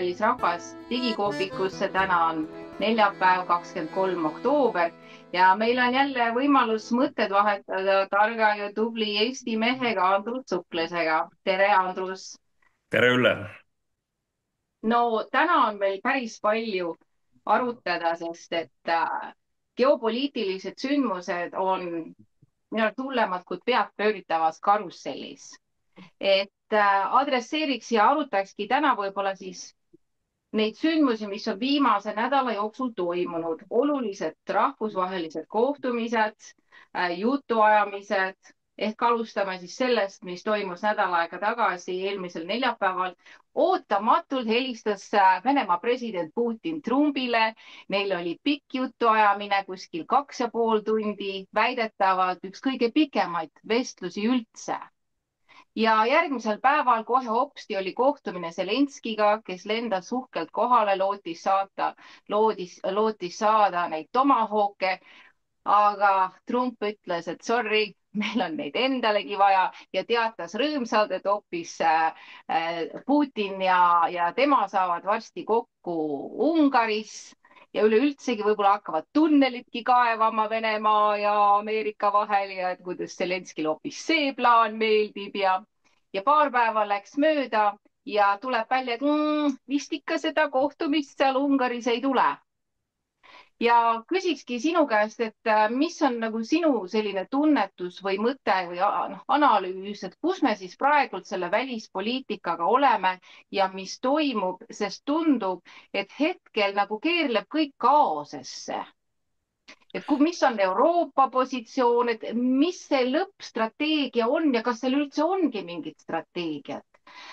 kallis rahvas, digikoopikusse. Täna on neljapäev, 23. oktoober ja meil on jälle võimalus mõtted vahetada targa ja tubli Eesti mehega Andrus Suklesega. Tere, Andrus! Tere, Ülle! No täna on meil päris palju arutada, sest et geopoliitilised sündmused on minu arvates hullemad kui pead pööritavas karussellis. Et adresseeriks ja arutakski täna võib-olla siis neid sündmusi, mis on viimase nädala jooksul toimunud. Olulised rahvusvahelised kohtumised, jutuajamised, ehk alustame siis sellest, mis toimus nädal aega tagasi, eelmisel neljapäeval. Ootamatult helistas Venemaa president Putin Trumpile. Neil oli pikk jutuajamine, kuskil 2,5 tundi, väidetavalt üks kõige pikemaid vestlusi üldse. Ja järgmisel päeval kohe hopsti oli kohtumine Zelenskiga, kes lendas uhkelt kohale, lootis saada neid tomahawke. Aga Trump ütles, et sorry, meil on neid endalegi vaja ja teatas rõõmsalt, et hoopis Putin ja tema saavad varsti kokku Ungaris ja üleüldsegi võib-olla hakkavad tunnelitki kaevama Venemaa ja Ameerika vahel ja et kuidas Zelenskile hoopis see plaan meeldib ja paar päeva läks mööda ja tuleb välja, et vist ikka seda kohtumist seal Ungaris ei tule. Ja küsikski sinu käest, et mis on nagu sinu selline tunnetus või mõte või analüüs, et kus me siis praegult selle välispoliitikaga oleme ja mis toimub, sest tundub, et hetkel nagu keerleb kõik kaosesse. Et mis on Euroopa positsioon, et mis see lõppstrateegia on ja kas seal üldse ongi mingit strateegiat?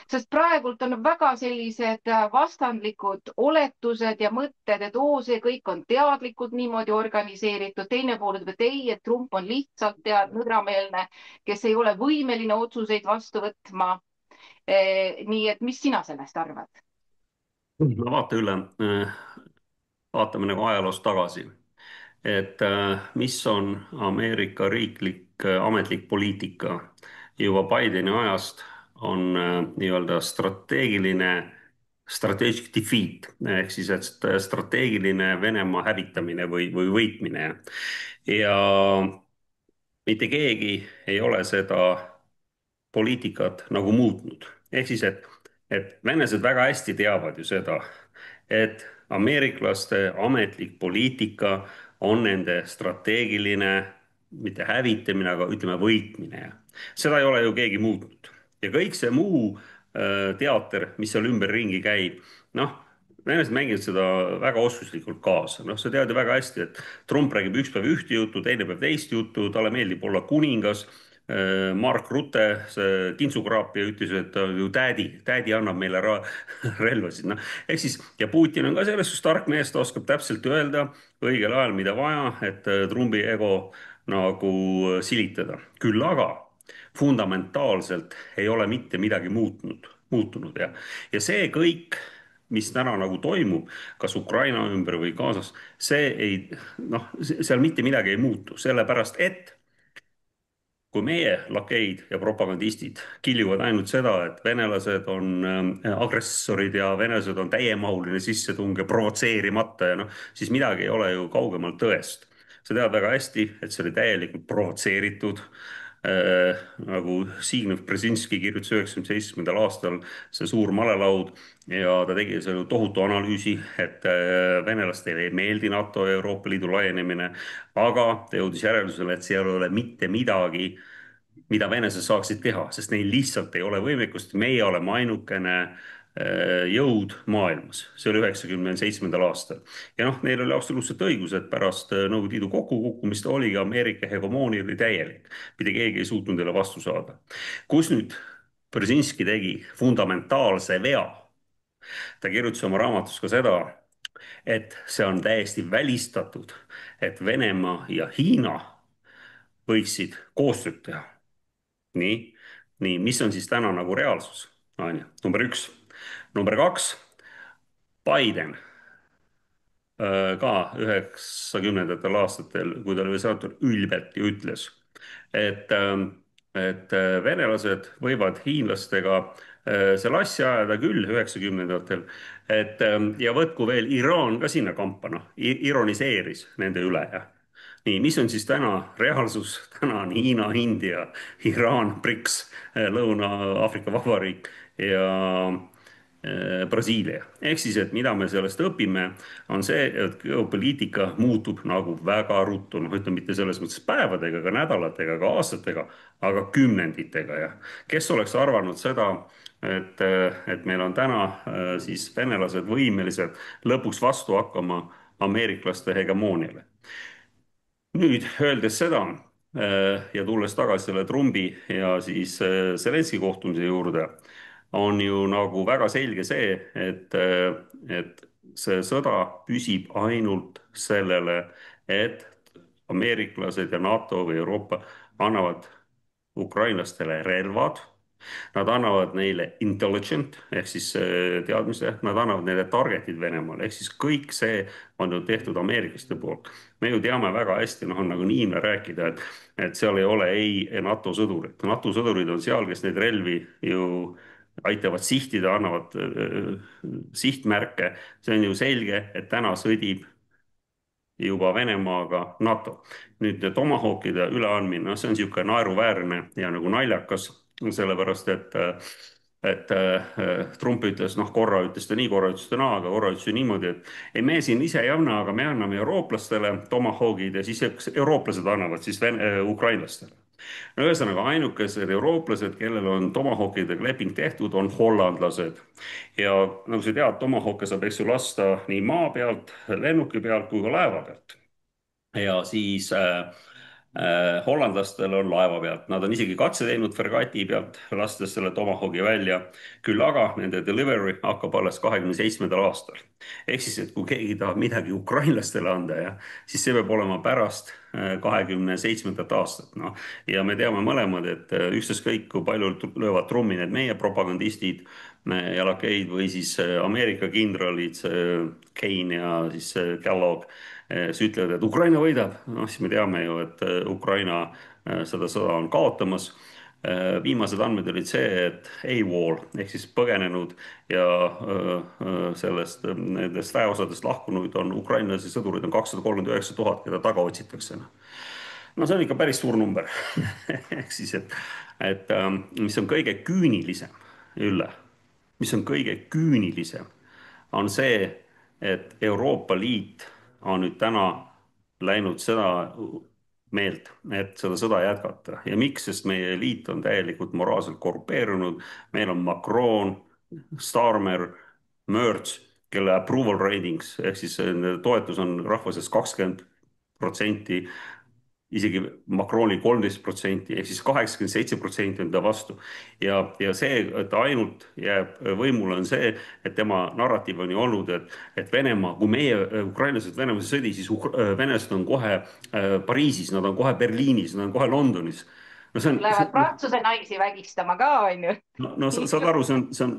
Sest praegult on väga sellised vastandlikud oletused ja mõtted, et see kõik on teadlikult niimoodi organiseeritud. Teine pool ütleb, et ei, et Trump on lihtsalt nõdrameelne, kes ei ole võimeline otsuseid vastu võtma. Nii et mis sina sellest arvad? No vaata, Ülle, vaatame nagu ajaloos tagasi, et mis on Ameerika riiklik ametlik poliitika juba Bideni ajast on nii-öelda strategic defeat ehk siis, et strateegiline Venemaa hävitamine või võitmine. Ja mitte keegi ei ole seda poliitikat nagu muutnud. Ehk siis, et venelased väga hästi teavad ju seda, et ameeriklaste ametlik poliitika on nende strateegiline, mitte hävitamine, aga ütleme võitmine. Seda ei ole ju keegi muutnud. Ja kõik see muu teater, mis seal ümberringi käib, noh, venelased mängivad seda väga oskuslikult kaasa. Noh, sa tead ju väga hästi, et Trump räägib üks päev ühte juttu, teine päev teist juttu, talle meeldib olla kuningas. Mark Rutte, see kintsukraapija, ütles, et ju tädi annab meile relvasid. No, ehk siis, ja Putin on ka selles suhtes tark mees, ta oskab täpselt öelda õigel ajal, mida vaja, et Trumpi ego nagu silitada. Küll aga fundamentaalselt ei ole mitte midagi muutunud ja see kõik, mis täna nagu toimub, kas Ukraina ümber või Gazas, see ei, noh, seal mitte midagi ei muutu, sellepärast et kui meie lakeid ja propagandistid kiljuvad ainult seda, et venelased on agressorid ja venelased on täiemahuline sissetung ja provotseerimata ja noh, siis midagi ei ole ju kaugemal tõest. Sa tead väga hästi, et see oli täielikult provotseeritud. Nagu Signe Brzezinski kirjutas 1997. aastal see suur malelaud ja ta tegi selle tohutu analüüsi, et venelastele ei meeldi NATO ja Euroopa Liidu laienemine, aga ta jõudis järeldusele, et seal ei ole mitte midagi, mida venelased saaksid teha, sest neil lihtsalt ei ole võimekust. Meie oleme ainukene jõud maailmas. See oli 1997. aastal. Ja noh, neil oli absoluutselt õigus, et pärast Nõukogude Liidu kokkukukkumist oligi Ameerika hegemoonia oli täielik. Mitte keegi ei suutnud neile vastu saada. Kus nüüd Brzezinski tegi fundamentaalse vea? Ta kirjutas oma raamatus ka seda, et see on täiesti välistatud, et Venemaa ja Hiina võiksid koostööd teha. Nii, mis on siis täna nagu reaalsus? On ju, number üks. Number kaks, Biden ka 90ndatel aastatel, kui ta oli seotud ülbelt ja ütles, et, et venelased võivad hiinlastega selle asja ajada küll 90-ndatel, ja võtku veel Iraan ka sinna kampa, noh, ironiseeris nende üle ja nii, mis on siis täna reaalsus? täna on Hiina, India, Iraan, BRICS, Lõuna-Aafrika Vabariik ja Brasiilia. ehk siis, et mida me sellest õpime, on see, et geopoliitika muutub nagu väga ruttu, noh, ütleme mitte selles mõttes päevadega, ega nädalatega, ega aastatega, aga kümnenditega ja kes oleks arvanud seda, et meil on täna siis venelased võimelised lõpuks vastu hakkama ameeriklaste hegemooniale. Nüüd, öeldes seda ja tulles tagasi selle Trumpi ja siis Zelenskõi kohtumise juurde, on ju nagu väga selge see, et see sõda püsib ainult sellele, et ameeriklased ja NATO või Euroopa annavad ukrainlastele relvad. Nad annavad neile intelligent ehk siis teadmise, nad annavad neile target'id Venemaale ehk siis kõik see on ju tehtud ameeriklaste poolt. me ju teame väga hästi, noh, on nagu niimne rääkida, et seal ei ole ei NATO sõdurit. NATO sõdurid on seal, kes neid relvi ju aitavad sihtida, annavad sihtmärke. see on ju selge, et täna sõdib juba Venemaaga NATO. nüüd Tomahawkide üleandmine, noh, see on niisugune naeruväärne ja nagu naljakas, sellepärast et Trump ütles, noh, korra ütles ta nii, korra ütles ta naa, aga korra ütles ju niimoodi, et ei, me siin ise ei anna, aga me anname eurooplastele Tomahawkid ja siis eurooplased annavad siis ukrainlastele. no ühesõnaga, ainukesed eurooplased, kellel on Tomahawkidega leping tehtud, on hollandlased. ja nagu sa tead, Tomahawke saab, eks ju, lasta nii maa pealt, lennuki pealt kui ka laeva pealt. ja siis hollandlastel on laeva pealt, nad on isegi katse teinud fregati pealt, lastes selle Tomahawki välja. küll aga nende delivery hakkab alles 27. aastal. ehk siis, et kui keegi tahab midagi ukrainlastele anda, ja siis see peab olema pärast 27. aastat, noh. ja me teame mõlemad, et ükstaskõik kui palju löövad trummi need meie propagandistid ja lakeid või siis Ameerika kindralid, Kane ja siis Kellogg, kes ütlevad, et Ukraina võidab, noh siis me teame ju, et Ukraina seda sõda on kaotamas. viimased andmed olid see, et AWOL ehk siis põgenenud ja sellest, nendest väeosadest lahkunuid on ukrainlasi sõdureid on 239 000, keda taga otsitakse. no see on ikka päris suur number. ehk siis, et mis on kõige küünilisem, Ülle, mis on kõige küünilisem, on see, et Euroopa Liit on nüüd täna läinud seda meelt, et seda sõda jätkata. ja miks? Sest meie liit on täielikult moraalselt korrupeerunud. meil on Macron, Starmer, Merz, kelle approval ratings ehk siis toetus on rahva seas 20%, isegi Macroni 13% ehk siis 87% on ta vastu. ja see, et ta ainult jääb võimule, on see, et tema narratiiv on ju olnud, et Venemaa, kui meie ukrainlased Venemaal ei sõdi, siis venelased on kohe Pariisis, nad on kohe Berliinis, nad on kohe Londonis. no see on, Lähevad Prantsuse naisi vägistama ka, onju. no saad aru, see on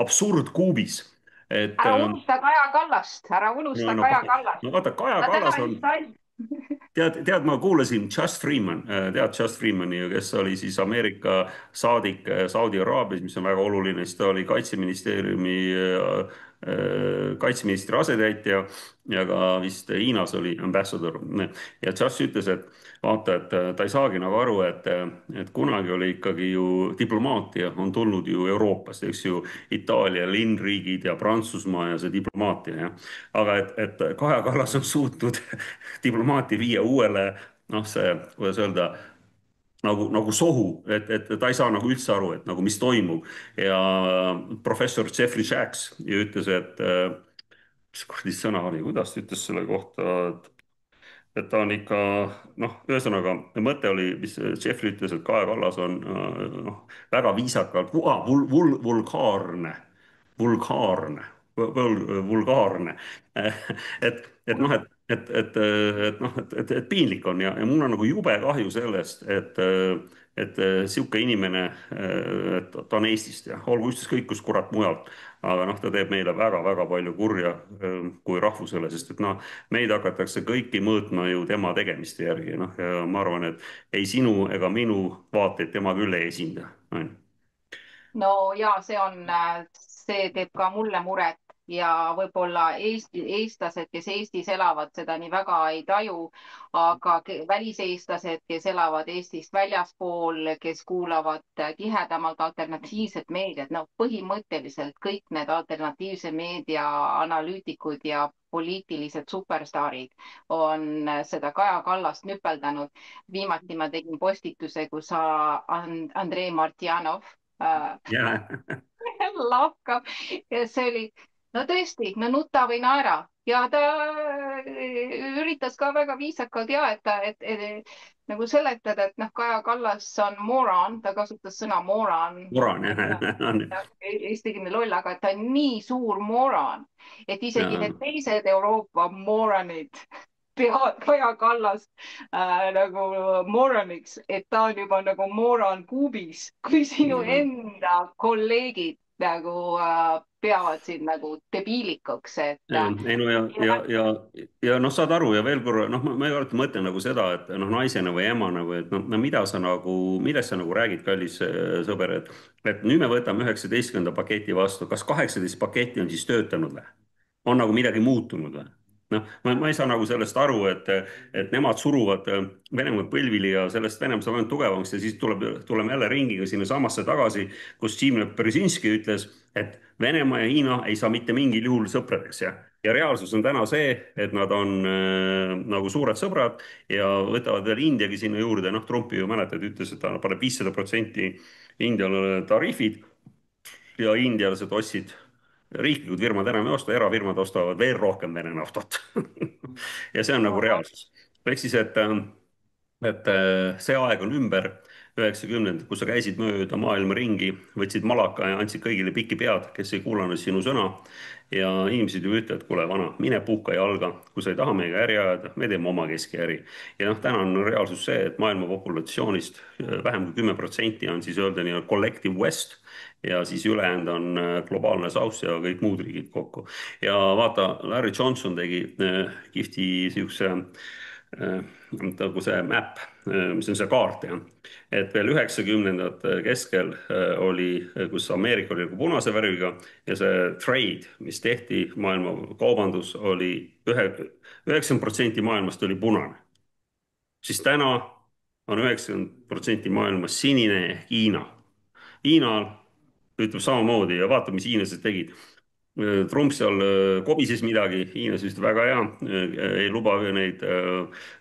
absurdkuubis, et ära unusta Kaja Kallast, ära unusta Kaja Kallast. no vaata, Kaja ta Kallas täna on, just sai. tead, ma kuulasin Just Freeman, tead Just Freemani, kes oli siis Ameerika saadik Saudi Araabias, mis on väga oluline, siis ta oli kaitseministeeriumi kaitseministri asetäitja ja ka vist Hiinas oli ambassador. ja Just ütles, et vaata, et ta ei saagi nagu aru, et kunagi oli ikkagi ju diplomaatia on tulnud ju Euroopast, eks ju, Itaalia linnriigid ja Prantsusmaa ja see diplomaatia, jah. aga et Kaja Kallas on suutnud diplomaatia viia uuele, noh, see, kuidas öelda, nagu sohu, et ta ei saa nagu üldse aru, et nagu mis toimub. ja professor Jeffrey Sachs ju ütles, et mis kuradi sõna oli, kuidas ta ütles selle kohta, et ta on ikka, noh, ühesõnaga mõte oli, mis Jeffrey ütles, et Kaja Kallas on noh, väga viisakalt vulgaarne, vulgaarne, vulgaarne. et noh, et piinlik on ja mul on nagu jube kahju sellest, et sihuke inimene, et ta on Eestist ja olgu ükskõik kus kurat mujalt, aga noh, ta teeb meile väga-väga palju kurja kui rahvusele, sest et noh, meid hakatakse kõiki mõõtma ju tema tegemiste järgi, noh, ja ma arvan, et ei sinu ega minu vaateid tema küll ei esinda, on ju. no ja see teeb ka mulle muret ja võib-olla eestlased, kes Eestis elavad, seda nii väga ei taju, aga väliseestlased, kes elavad Eestist väljaspool, kes kuulavad tihedamalt alternatiivset meediat, no põhimõtteliselt kõik need alternatiivse meedia analüütikud ja poliitilised superstaarid on seda Kaja Kallast nüpeldanud. Viimati ma tegin postituse, kus Andrei Martjanov ja lahkab ja see oli, no tõesti, no nuta või naera ja ta üritas ka väga viisakalt ja nagu seletada, et noh, Kaja Kallas on moron, ta kasutas sõna moron, Uran, ma ei tea, jah. eestikeelne loll, aga ta on nii suur moron, et isegi Ja, need teised Euroopa moronid peavad Kaja Kallast nagu moroniks, et ta on juba nagu moron kuubis, kui sinu ja. enda kolleegid nagu peavad sind nagu debiilikuks, et Ei no ja noh, saad aru ja veel korra, noh, ma alati mõtlen nagu seda, et noh, naisena või emana või et noh, no mida sa nagu, millest sa nagu räägid, kallis sõber, et nüüd me võtame 19. paketi vastu, kas 18 paketti on siis töötanud või? On nagu midagi muutunud või? Noh, ma ei saa nagu sellest aru, et nemad suruvad Venemaa põlvili ja sellest Venemaa saab ainult tugevamaks ja siis tuleme jälle ringiga sinnasamasse tagasi, kus Siim Brzezinski ütles, et Venemaa ja Hiina ei saa mitte mingil juhul sõpradeks ja reaalsus on täna see, et nad on nagu suured sõbrad ja võtavad veel Indiagi sinna juurde, noh, Trumpi ju mäletad, ütles, et ta paneb 500% Indiale tariifid ja indialased ostsid, riiklikud firmad enam ei osta, erafirmad ostavad veel rohkem Vene naftat ja see on nagu reaalsus. ehk siis, et see aeg on ümber, 90-ndad, kus sa käisid mööda maailma ringi, võtsid malaka ja andsid kõigile pikki pead, kes ei kuulanud sinu sõna. ja inimesed ju ütlevad, kuule, vana, mine puhka jalga, kui sa ei taha meiega äri ajada, me teeme omakeskis äri. ja noh, täna on reaalsus see, et maailma populatsioonist vähem kui 10% on siis öelda nii-öelda collective west ja siis ülejäänud on globaalne south ja kõik muud riigid kokku. ja vaata, Larry Johnson tegi kihvti siukse nagu see map, mis on see kaart jah, et veel 90-ndate keskel oli, kus Ameerika oli nagu punase värviga ja see trade, mis tehti, maailma kaubandus oli 90% maailmast oli punane. siis täna on 90% maailmas sinine ehk Hiina. Hiina ütleb samamoodi ja vaata, mis hiinlased tegid. Trump seal kobises midagi, Hiinas vist väga hea, ei luba neid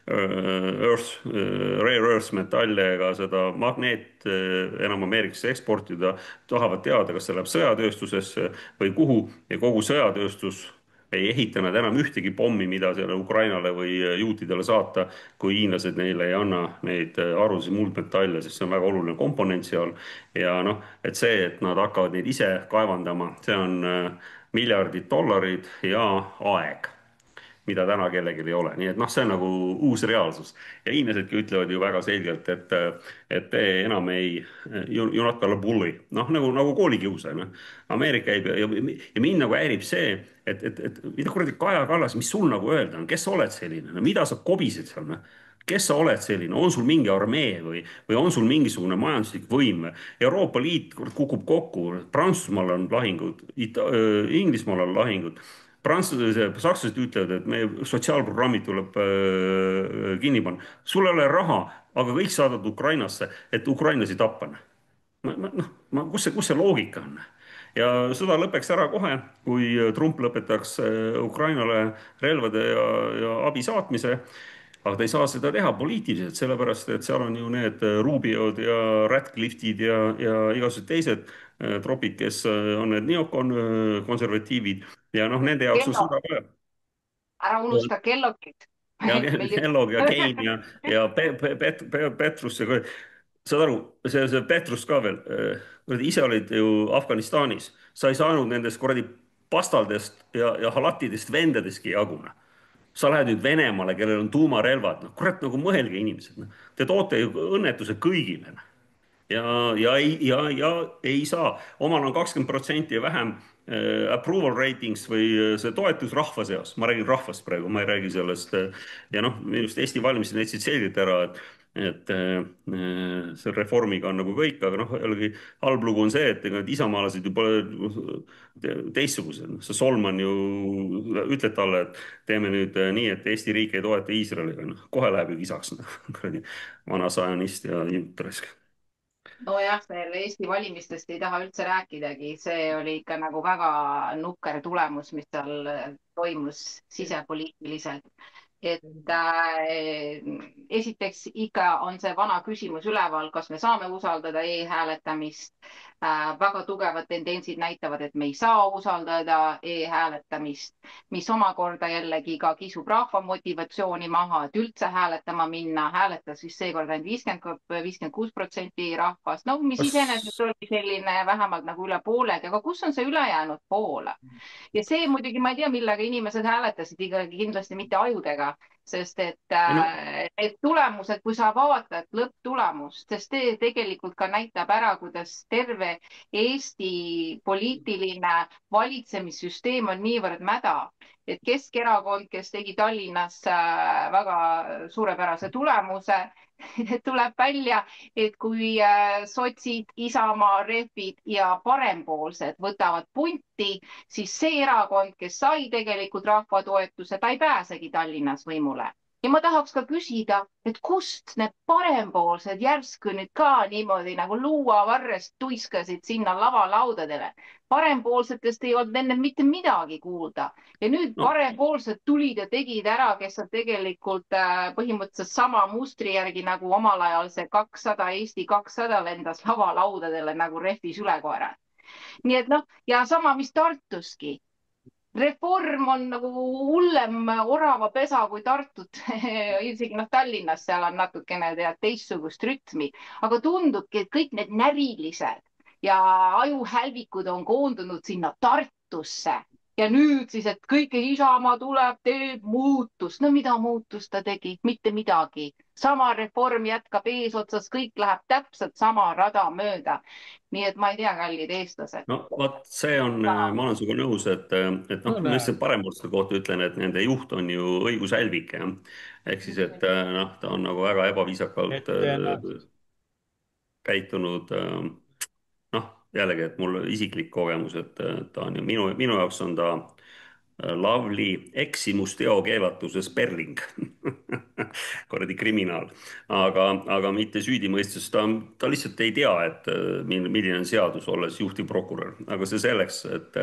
rare earth metalle ega seda magneet enam Ameerikasse eksportida. tahavad teada, kas see läheb sõjatööstusesse või kuhu ja kogu sõjatööstus ei ehita nad enam ühtegi pommi, mida seal Ukrainale või juutidele saata, kui hiinlased neile ei anna neid haruldasi muldmetalle, sest see on väga oluline komponent seal. ja noh, et see, et nad hakkavad neid ise kaevandama, see on miljardid dollarid ja aeg, mida täna kellelgi ei ole. nii et noh, see on nagu uus reaalsus. ja hiinlasedki ütlevad ju väga selgelt, et te enam ei, you not gonna bully, noh nagu koolikiusaja, noh. Ameerika käib ja mind nagu häirib see, et mida kuradi Kaja Kallas, mis sul nagu öelda on, kes sa oled selline, no mida sa kobised seal, noh. Kes sa oled selline, on sul mingi armee või on sul mingisugune majanduslik võim? Euroopa Liit kukub kokku, Prantsusmaal on lahingud, Inglismaal on lahingud. Sakslased ütlevad, et meie sotsiaalprogrammid tuleb kinni panna. sul ei ole raha, aga kõik saadad Ukrainasse, et ukrainlasi tappa. Noh, kus see loogika on? ja sõda lõpeks ära kohe, kui Trump lõpetaks Ukrainale relvade ja abi saatmise. aga ta ei saa seda teha poliitiliselt, sellepärast et seal on ju need Rubiod ja Ratcliffe'id ja igasugused teised tropid, kes on need neokonservatiivid ja noh, nende jaoks on Kello, sõda vaja. ära unusta Kellogit. ja meil ju Kellogg ja Kein ja Petrus ja saad aru, see Petrus ka veel, kuradi ise olid ju Afganistanis, sa ei saanud nendest kuradi pastaldest ja halatidest vendadestki jagu, noh. Sa lähed nüüd Venemaale, kellel on tuumarelvad, noh kurat, nagu mõelge inimesed, noh. Te toote ju õnnetuse kõigile, noh. ja ei saa, omal on 20% ja vähem approval ratings või see toetus rahva seas, ma räägin rahvast praegu, ma ei räägi sellest. ja noh, minu arust Eesti valimised näitasid selgelt ära, et selle reformiga on nagu kõik, aga noh, jällegi halb lugu on see, et ega need isamaalased ju pole teistsugused. Noh, see Solman ju ütleb talle, et teeme nüüd nii, et Eesti riik ei toeta Iisraeliga, noh, kohe läheb ju kisaks, noh, kuradi vana sajanist ja juutresk. nojah, veel Eesti valimistest ei taha üldse rääkidagi, see oli ikka nagu väga nukker tulemus, mis seal toimus sisepoliitiliselt. et esiteks ikka on see vana küsimus üleval, kas me saame usaldada e-hääletamist. väga tugevad tendentsid näitavad, et me ei saa usaldada e-hääletamist, mis omakorda jällegi ka kisub rahva motivatsiooni maha, et üldse hääletama minna. Hääletas vist seekord ainult 56% rahvast, no mis iseenesest kas oli selline vähemalt nagu üle poolegi, aga kus on see ülejäänud pool? Ja see muidugi, ma ei tea, millega inimesed hääletasid, ikkagi kindlasti mitte ajudega, sest et ei no need tulemused, kui sa vaatad lõpptulemust, sest see tegelikult ka näitab ära, kuidas terve Eesti poliitiline valitsemissüsteem on niivõrd mäda, et Keskerakond, kes tegi Tallinnas väga suurepärase tulemuse, tuleb välja, et kui sotsid, Isamaa, Rehvid ja parempoolsed võtavad punti, siis see erakond, kes sai tegelikult rahva toetuse, ta ei pääsegi Tallinnas võimule. Ja ma tahaks ka küsida, et kust need parempoolsed järsku nüüd ka niimoodi nagu luuavarrest tuiskasid sinna lavalaudadele. Parempoolsetest ei olnud enne mitte midagi kuulda ja nüüd no parempoolsed tulid ja tegid ära, kes on tegelikult põhimõtteliselt sama mustri järgi nagu omal ajal see 200, Eesti 200 lendas lavalaudadele nagu rehvi sülekoerad. Nii et noh, ja sama, mis Tartuski. Reform on nagu hullem oravapesa kui Tartut isegi noh, Tallinnas seal on natukene teistsugust rütmi, aga tundubki, et kõik need närilised ja ajuhälvikud on koondunud sinna Tartusse. Ja nüüd siis, et kõike Isamaa tuleb, teeb muutust. No mida muutust ta tegi? Mitte midagi. Sama reform jätkab eesotsas, kõik läheb täpselt sama rada mööda. Nii et ma ei tea, kallid eestlased. no vot, see on, ma olen sinuga nõus, et noh, ma lihtsalt parempoolste kohta ütlen, et nende juht on ju õigusälvik, jah. ehk siis, et noh, ta on nagu väga ebaviisakalt käitunud. Noh, jällegi, et mul isiklik kogemus, et ta on ju minu jaoks on ta Lavly eksimusteo keelatuses Perling kuradi kriminaal, aga mitte süüdimõistus, ta lihtsalt ei tea, et milline on seadus, olles juhtivprokurör, aga see selleks, et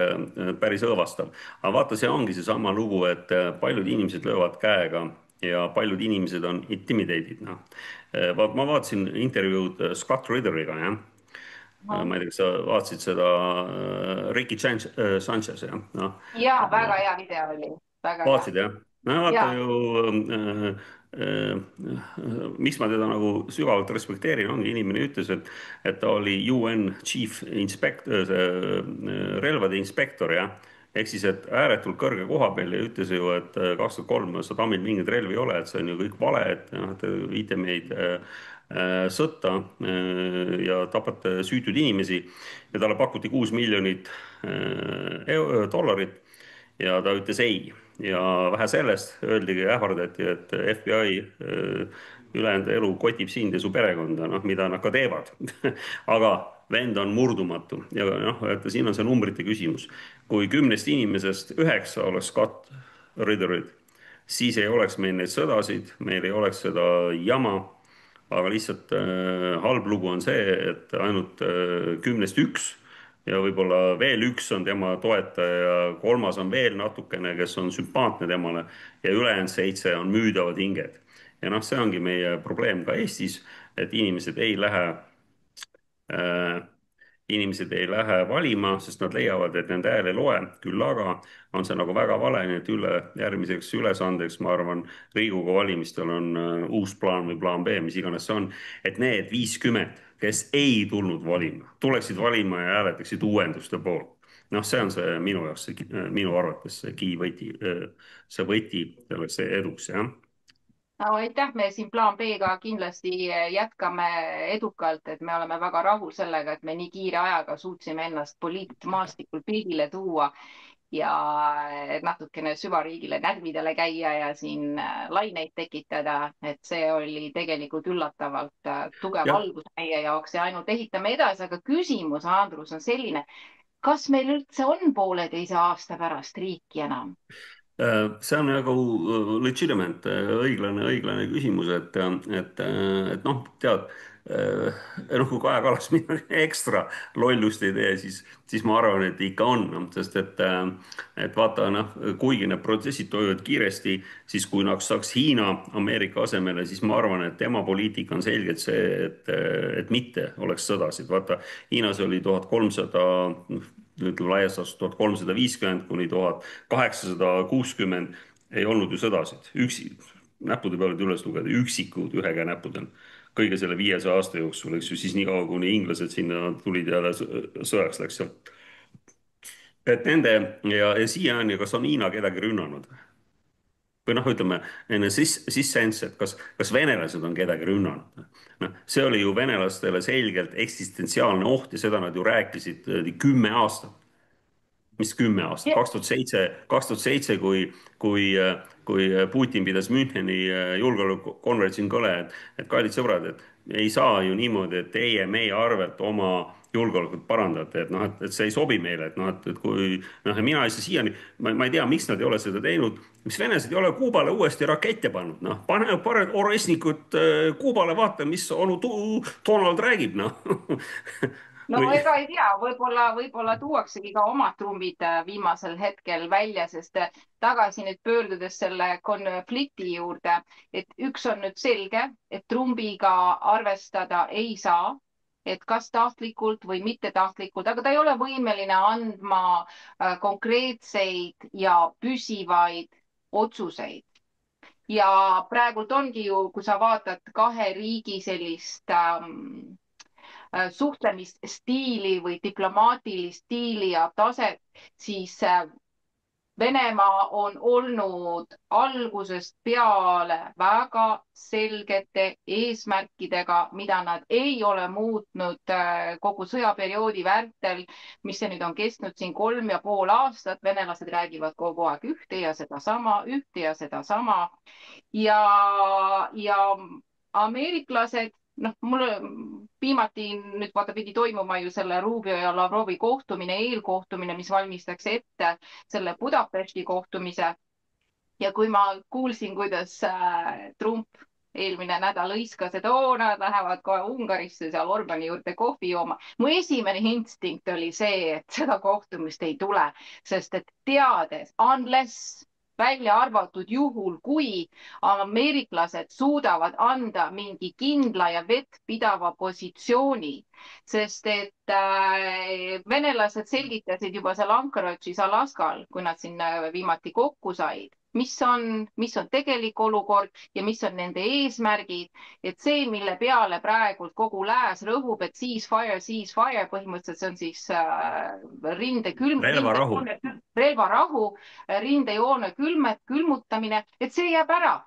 päris õõvastav. aga vaata, see ongi seesama lugu, et paljud inimesed löövad käega ja paljud inimesed on intimidated, noh. Ma vaatasin intervjuud Scott Ridderiga, jah. Ma ei tea, kas sa vaatasid seda Ricky Sanchez, jah, noh. Ja väga hea video oli. Väga hea. Vaatasid jah? no vaata Ja, ju miks ma teda nagu sügavalt respekteerin, ongi inimene ütles, et ta oli UN chief inspector, relvade inspektor, jah. ehk siis, et ääretult kõrge koha peal ja ütles ju, et 2003 Saddamil mingeid relvi ei ole, et see on ju kõik vale, et noh, te viite meid sõtta ja tapate süütuid inimesi. ja talle pakuti 6 miljonit dollarit ja ta ütles ei. ja vähe sellest, öeldigi, ähvardati, et FBI ülejäänud elu kotib sind ja su perekonda, noh, mida nad ka teevad aga vend on murdumatu ja noh, et siin on see numbrite küsimus. kui 10 inimesest 9 oleks Scott Ridderid, siis ei oleks meil neid sõdasid, meil ei oleks seda jama. aga lihtsalt halb lugu on see, et ainult 10-st üks ja võib-olla veel üks on tema toetaja, kolmas on veel natukene, kes on sümpaatne temale ja ülejäänud 7 on müüdavad hinged. ja noh, see ongi meie probleem ka Eestis, et äh, inimesed ei lähe valima, sest nad leiavad, et nende hääl ei loe. küll aga on see nagu väga vale, nii et järgmiseks ülesandeks, ma arvan, Riigikogu valimistel on uus plaan või plaan B, mis iganes see on, et need 50, kes ei tulnud valima, tuleksid valima ja hääletaksid uuenduste poolt. noh, see on see minu jaoks, minu arvates see key võti, see võti selleks eduks, jah. no aitäh, me siin plaan B-ga kindlasti jätkame edukalt, et me oleme väga rahul sellega, et me nii kiire ajaga suutsime ennast poliitmaastikul pildile tuua. ja natukene süvariigile närvidele käia ja siin laineid tekitada, et see oli tegelikult üllatavalt tugev jah. algus meie jaoks ja ainult ehitame edasi, aga küsimus, Andrus, on selline, kas meil üldse on 1,5 aasta pärast riiki enam? See on nagu legitimate, õiglane küsimus, et noh, tead, noh, kui Kaja Kallas midagi ekstra lollust ei tee, siis ma arvan, et ikka on, noh, sest et vaata, noh, kuigi need protsessid toimuvad kiiresti, siis kui nad saaks Hiina Ameerika asemele, siis ma arvan, et tema poliitika on selgelt see, et mitte oleks sõdasid. vaata, Hiinas oli 1300, ütleme laias laastus 1350 kuni 1860 ei olnud ju sõdasid. Näppude peal üles lugeda, üksikud ühe käe näppudel. kõige selle 500 aasta jooksul, eks ju, siis niikaua, kuni inglased sinna tulid ja sõjaks läks sealt. Et nende ja siiani, kas on Hiina kedagi rünnanud? Või noh, ütleme enne sisseendsi, et kas venelased on kedagi rünnanud? Noh, see oli ju venelastele selgelt eksistentsiaalne oht ja seda nad ju rääkisid 10 aastat. Mis 10 aastat, 2007, 2007, kui Putin pidas Müncheni julgeolekukonverentsil kõne, et kallid sõbrad, et ei saa ju niimoodi, et teie meie arvelt oma julgeolekut parandate, et noh, et see ei sobi meile, et noh, et kui noh, ja mina ei saa siiani, ma ei tea, miks nad ei ole seda teinud, miks venelased ei ole Kuubale uuesti rakette pannud, noh, pane Orešnikut Kuubale, vaata, mis onu Donald räägib, noh no või ega ei tea, võib-olla tuuaksegi ka omad trumbid viimasel hetkel välja, sest tagasi nüüd pöördudes selle konflikti juurde, et üks on nüüd selge, et trumbiga arvestada ei saa, et kas tahtlikult või mittetahtlikult, aga ta ei ole võimeline andma konkreetseid ja püsivaid otsuseid. Ja praegult ongi ju, kui sa vaatad kahe riigi sellist suhtlemisstiili või diplomaatilist stiili ja taset, siis Venemaa on olnud algusest peale väga selgete eesmärkidega, mida nad ei ole muutnud kogu sõjaperioodi vältel, mis see nüüd on kestnud siin 3,5 aastat. Venelased räägivad kogu aeg ühte ja sedasama, ühte ja sedasama ja ameeriklased, noh, mulle viimati nüüd vaata pidi toimuma ju selle Rubio ja Lavrovi kohtumine, eelkohtumine, mis valmistaks ette selle Budapesti kohtumise. Ja kui ma kuulsin, kuidas Trump eelmine nädal hõiskas, et oo, nad lähevad kohe Ungarisse seal Orbani juurde kohvi jooma. mu esimene instinkt oli see, et seda kohtumist ei tule, sest et teades, unless välja arvatud juhul, kui ameeriklased suudavad anda mingi kindla ja vettpidava positsiooni, sest et venelased selgitasid juba seal Anchorage'is Alaskal, kui nad siin viimati kokku said, mis on tegelik olukord ja mis on nende eesmärgid, et see, mille peale praegult kogu lääs rõhub, et ceasefire, põhimõtteliselt see on siis relvarahu? relvarahu, rindejoone külmutamine, et see jääb ära.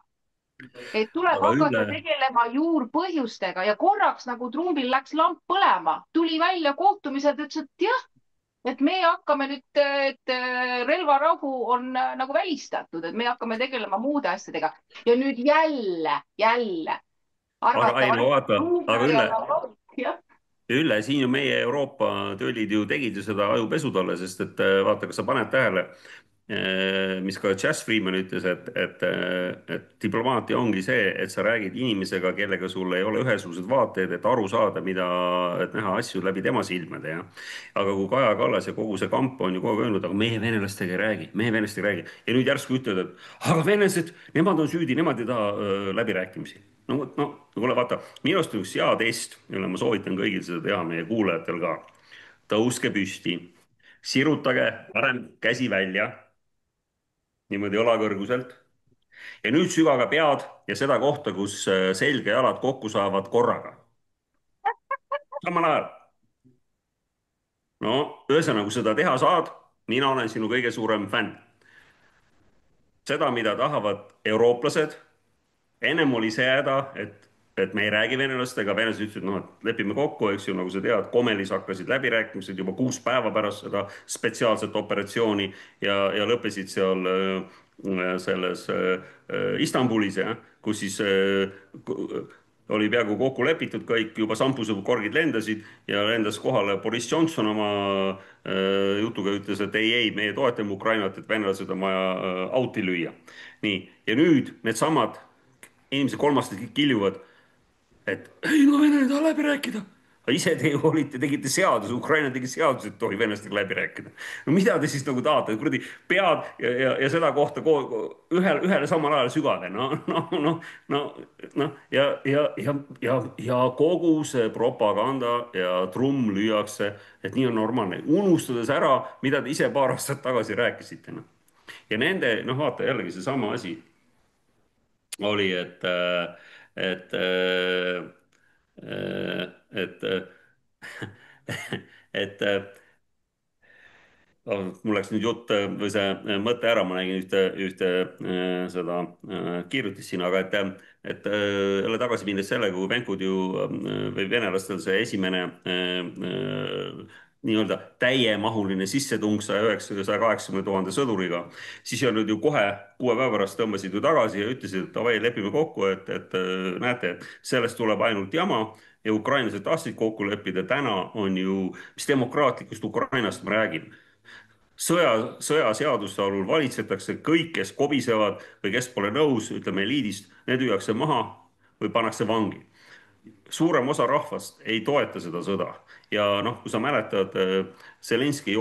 Et tuleb aga hakata Ülle, tegelema juurpõhjustega ja korraks nagu Trumpil läks lamp põlema, tuli välja kohtumiselt, ütles, et jah, et me hakkame nüüd, et relvarahu on nagu välistatud, et me hakkame tegelema muude asjadega ja nüüd jälle aga ei no arvatavasti vaata, aga Rubio ja Ülle, Lavrov, jah. Ülle, siin ju meie Euroopa töölid ju tegid ju seda ajupesu talle, sest et vaata, kas sa paned tähele, mis ka Jazz Freeman ütles, et diplomaatia ongi see, et sa räägid inimesega, kellega sul ei ole ühesugused vaated, et aru saada, et näha asju läbi tema silmade, jah. aga kui Kaja Kallas ja kogu see kamp on ju kogu aeg öelnud, aga meie venelastega ei räägi, meie venelastega ei räägi ja nüüd järsku ütlevad, et aga venelased, nemad on süüdi, nemad ei taha läbirääkimisi. No kuule, vaata, minu arust on üks hea test, mille ma soovitan kõigil seda teha, meie kuulajatel ka. tõuske püsti, sirutage parem käsi välja, niimoodi õla kõrguselt. ja nüüd sügage pead ja seda kohta, kus selg ja jalad kokku saavad korraga. samal ajal. no ühesõnaga, kui seda teha saad, mina olen sinu kõige suurem fänn. Seda, mida tahavad eurooplased, ennem oli see häda, et et me ei räägi venelastega, venelased ütlesid, noh, et lepime kokku, eks ju, nagu sa tead, Komelis hakkasid läbirääkimised juba 6 päeva pärast seda spetsiaalset operatsiooni ja lõppesid seal selles Istanbulis, jah, kus siis oli peaaegu kokku lepitud kõik, juba šampusekorgid lendasid ja lendas kohale Boris Johnson oma jutuga, ütles, et ei, meie toetame Ukrainat, et venelased on vaja auti lüüa. nii, ja nüüd needsamad inimesed kolmastad kiljuvad, et ei no Vene ei taha läbi rääkida. aga ise te ju olite, tegite seaduse, Ukraina tegi seaduse, et tohib venelastega läbi rääkida. no mida te siis nagu tahate, kuradi pead ja seda kohta ühele samal ajal sügada, noh, ja kogu see propaganda ja trumm lüüakse, et nii on normaalne, unustades ära, mida te ise paar aastat tagasi rääkisite, noh. ja nende, noh, vaata jällegi seesama asi oli, et, et, et oh, mul läks nüüd jutt või see mõte ära, ma nägin ühte seda kirjutist siin, aga jälle tagasi minnes sellega, kui venkud ju või venelastel see esimene nii-öelda täiemahuline sissetung 180 000 sõduriga, siis nad ju kohe 6 päeva pärast tõmbasid ju tagasi ja ütlesid, et davai, lepime kokku, et näete, et sellest tuleb ainult jama ja ukrainlased tahtsid kokku leppida. täna on ju, mis demokraatlikust Ukrainast ma räägin, sõjaseaduste alul valitsetakse, kõik, kes kobisevad või kes pole nõus, ütleme eliidist, need lüüakse maha või pannakse vangi. Suurem osa rahvast ei toeta seda sõda ja noh, kui sa mäletad, Zelenskõi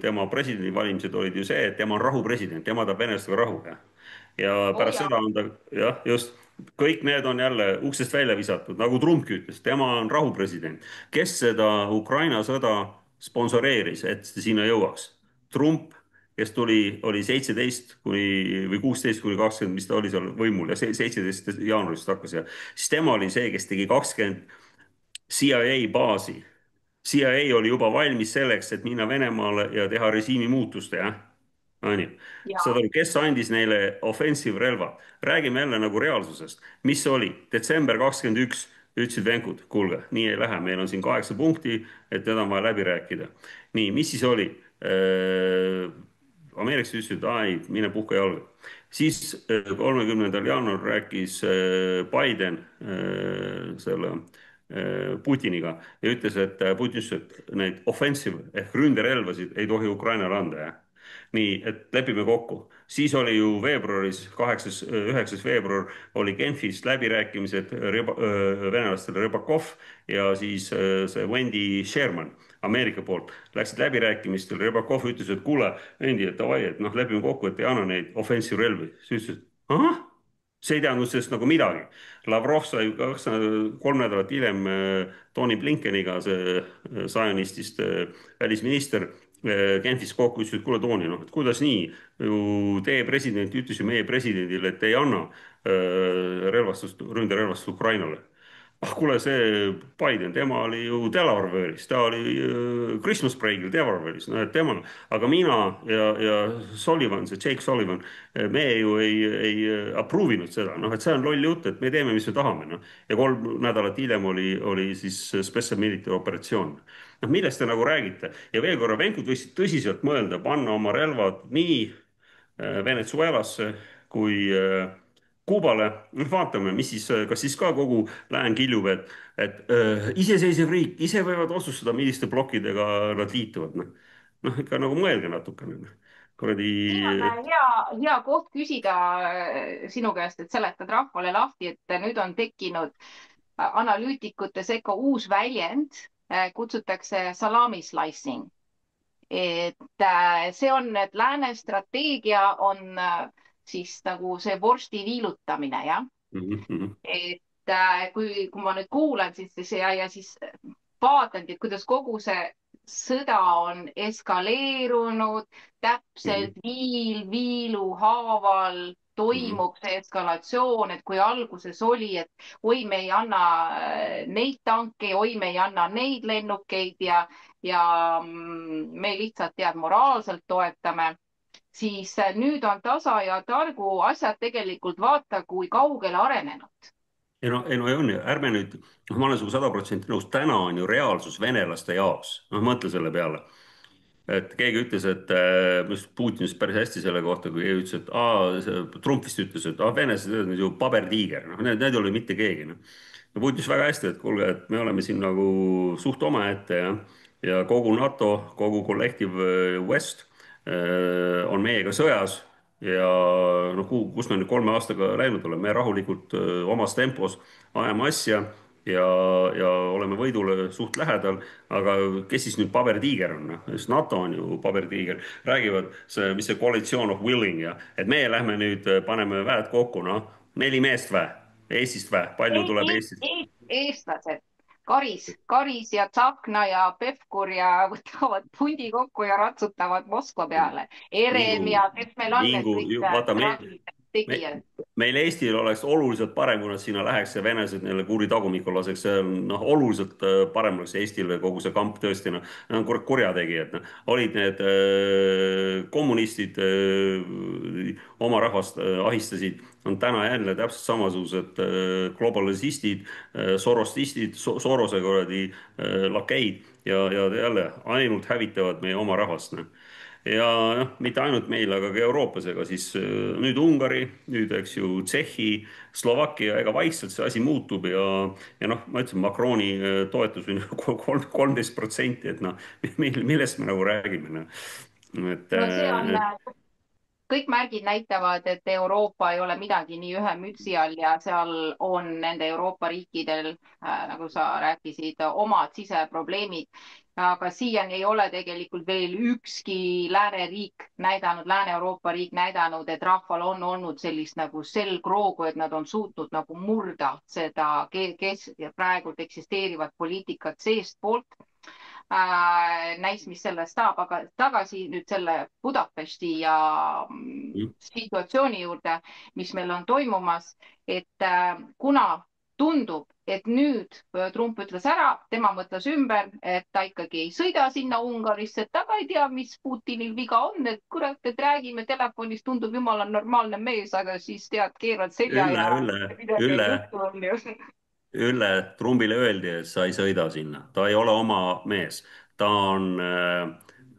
tema presidendivalimised olid ju see, et tema on rahupresident, tema tahab venelastega rahu. Ja oo pärast jaa. seda on ta, jah, just, kõik need on jälle uksest välja visatud, nagu Trumpki ütles, tema on rahupresident. kes seda Ukraina sõda sponsoreeris, et see sinna jõuaks? Trump, kes oli 17 kuni või 16 kuni 20, mis ta oli seal võimul ja 17 jaanuarist hakkas ja siis tema oli see, kes tegi 20 CIA baasi. CIA oli juba valmis selleks, et minna Venemaale ja teha režiimi muutust, jah. onju. saad Jaa. aru, kes andis neile offensive relva? räägime jälle nagu reaalsusest. mis oli? detsember 21 ütlesid venkud, kuulge, nii ei lähe, meil on siin 8 punkti, et need on vaja läbi rääkida. nii, mis siis oli? ameeriklased ütlesid, ai, mine puhka jalga. siis 30. jaanuaril rääkis Biden selle Putiniga ja ütles, et Putin ütles, et neid offensive ehk ründerelvasid ei tohi Ukrainale anda, jah. nii, et lepime kokku. siis oli ju veebruaris, 8.–9. veebruar oli Genfis läbirääkimised venelastel Rybakov ja siis see Wendy Sherman Ameerika poolt läksid läbirääkimistel. Rybakov ütles, et kuule, Andy, et davai, et noh, lepime kokku, et ei anna neid offensive relvi. siis ütles, et ahah, see ei teadnud sellest nagu midagi. Lavrov sai 3 nädalat hiljem Tony Blinkeniga, see Zionistist välisminister, Genfis kokku, ütles, et kuule, Tony, noh, et kuidas nii, ju teie president ütles ju meie presidendile, et ei anna relvastust, ründerelvastust Ukrainale. ah kuule, see Biden, tema oli ju Delaware'is, ta oli Christmas break'il Delaware'is, no et tema, aga mina ja Sullivan, see Jake Sullivan, me ju ei approve inud seda, noh, et see on loll jutt, et me teeme, mis me tahame, noh. ja 3 nädalat hiljem oli siis special military operatsioon. noh, millest te nagu räägite ja veel korra, venkud võiksid tõsiselt mõelda, panna oma relvad nii Venezuelasse kui Kuubale. noh, vaatame, mis siis, kas siis ka kogu lääne kiljub, et iseseisev riik, ise võivad otsustada, milliste plokkidega nad liituvad. noh, ikka nagu mõelge natukene. kuradi. Siin on hea koht küsida sinu käest, et seletad rahvale lahti, et nüüd on tekkinud analüütikute sekka uus väljend, kutsutakse salami slicing. et see on, et lääne strateegia on siis nagu see vorsti viilutamine, jah. et kui ma nüüd kuulan, siis ja siis vaatangi, et kuidas kogu see sõda on eskaleerunud, täpselt viil viilu haaval toimub see eskalatsioon, et kui alguses oli, et oi, me ei anna neid tanke, oi, me ei anna neid lennukeid ja me lihtsalt tead moraalselt toetame, siis nüüd on tasa ja targu asjad tegelikult vaata kui kaugele arenenud. ei no on ju, ärme nüüd, noh, ma olen sinuga 100% nõus, täna on ju reaalsus venelaste jaoks, noh mõtle selle peale. Et keegi ütles, et minu arust Putin ütles päris hästi selle kohta, kui keegi ütles, et Trump vist ütles, et venelased on ju pabertiiger, noh need ei ole mitte keegi, noh. ja Putin ütles väga hästi, et kuulge, et me oleme siin nagu suht omaette ja kogu NATO, kogu Collective West on meiega sõjas ja noh, kus me nüüd 3 aastaga läinud oleme, me rahulikult omas tempos ajame asja ja, ja oleme võidule suht lähedal, aga kes siis nüüd pabertiiger on, noh, sest NATO on ju pabertiiger, räägivad see, mis see coalition of willing ja, et meie lähme nüüd paneme väed kokku, noh, 4 meest vä, Eestist vä, palju tuleb Eestist? Eestlased, Karis ja Tsahkna ja Pevkur ja võtavad pundi kokku ja ratsutavad Moskva peale. Herem Mingu, ja kes meil on need mingu, kõik vaata traagid me, tegijad. meil Eestil oleks oluliselt parem, kui nad sinna läheks ja venelased neile kuuri tagumikku laseks, see on noh, oluliselt parem oleks Eestile kogu see kamp tõesti, noh, nad on kurjategijad, noh. olid need kommunistid oma rahvast ahistasid, on täna jälle täpselt samasugused globalisistid, sorostistid, Sorose kuradi lakeid ja jälle ainult hävitavad meie oma rahvast, noh ja noh, mitte ainult meil, aga ka Euroopas, ega siis nüüd Ungari, nüüd eks ju Tšehhi, Slovakkia, ega vaikselt see asi muutub ja noh, ma ütlesin, Macroni toetus on ju 13%, et noh, millest me nagu räägime, noh. et No see on kõik märgid näitavad, et Euroopa ei ole midagi nii ühe mütsi all ja seal on nende Euroopa riikidel, nagu sa rääkisid, omad siseprobleemid. aga siiani ei ole tegelikult veel ükski lääneriik näidanud, Lääne-Euroopa riik näidanud, et rahval on olnud sellist nagu selgroogu, et nad on suutnud nagu murda seda, kes praegult eksisteerivat poliitikat seestpoolt näis, mis sellest saab, aga tagasi nüüd selle Budapesti ja situatsiooni juurde, mis meil on toimumas, et kuna tundub, et nüüd Trump ütles ära, tema mõtles ümber, et ta ikkagi ei sõida sinna Ungarisse, et ta ka ei tea, mis Putinil viga on, et kurat, et räägime telefonis, tundub jumala normaalne mees, aga siis tead, keerad selja Ülle, ja Ülle, midagi ei Ülle, juhtu, on ju. Ülle, Trumbile öeldi, et sa ei sõida sinna, ta ei ole oma mees, ta on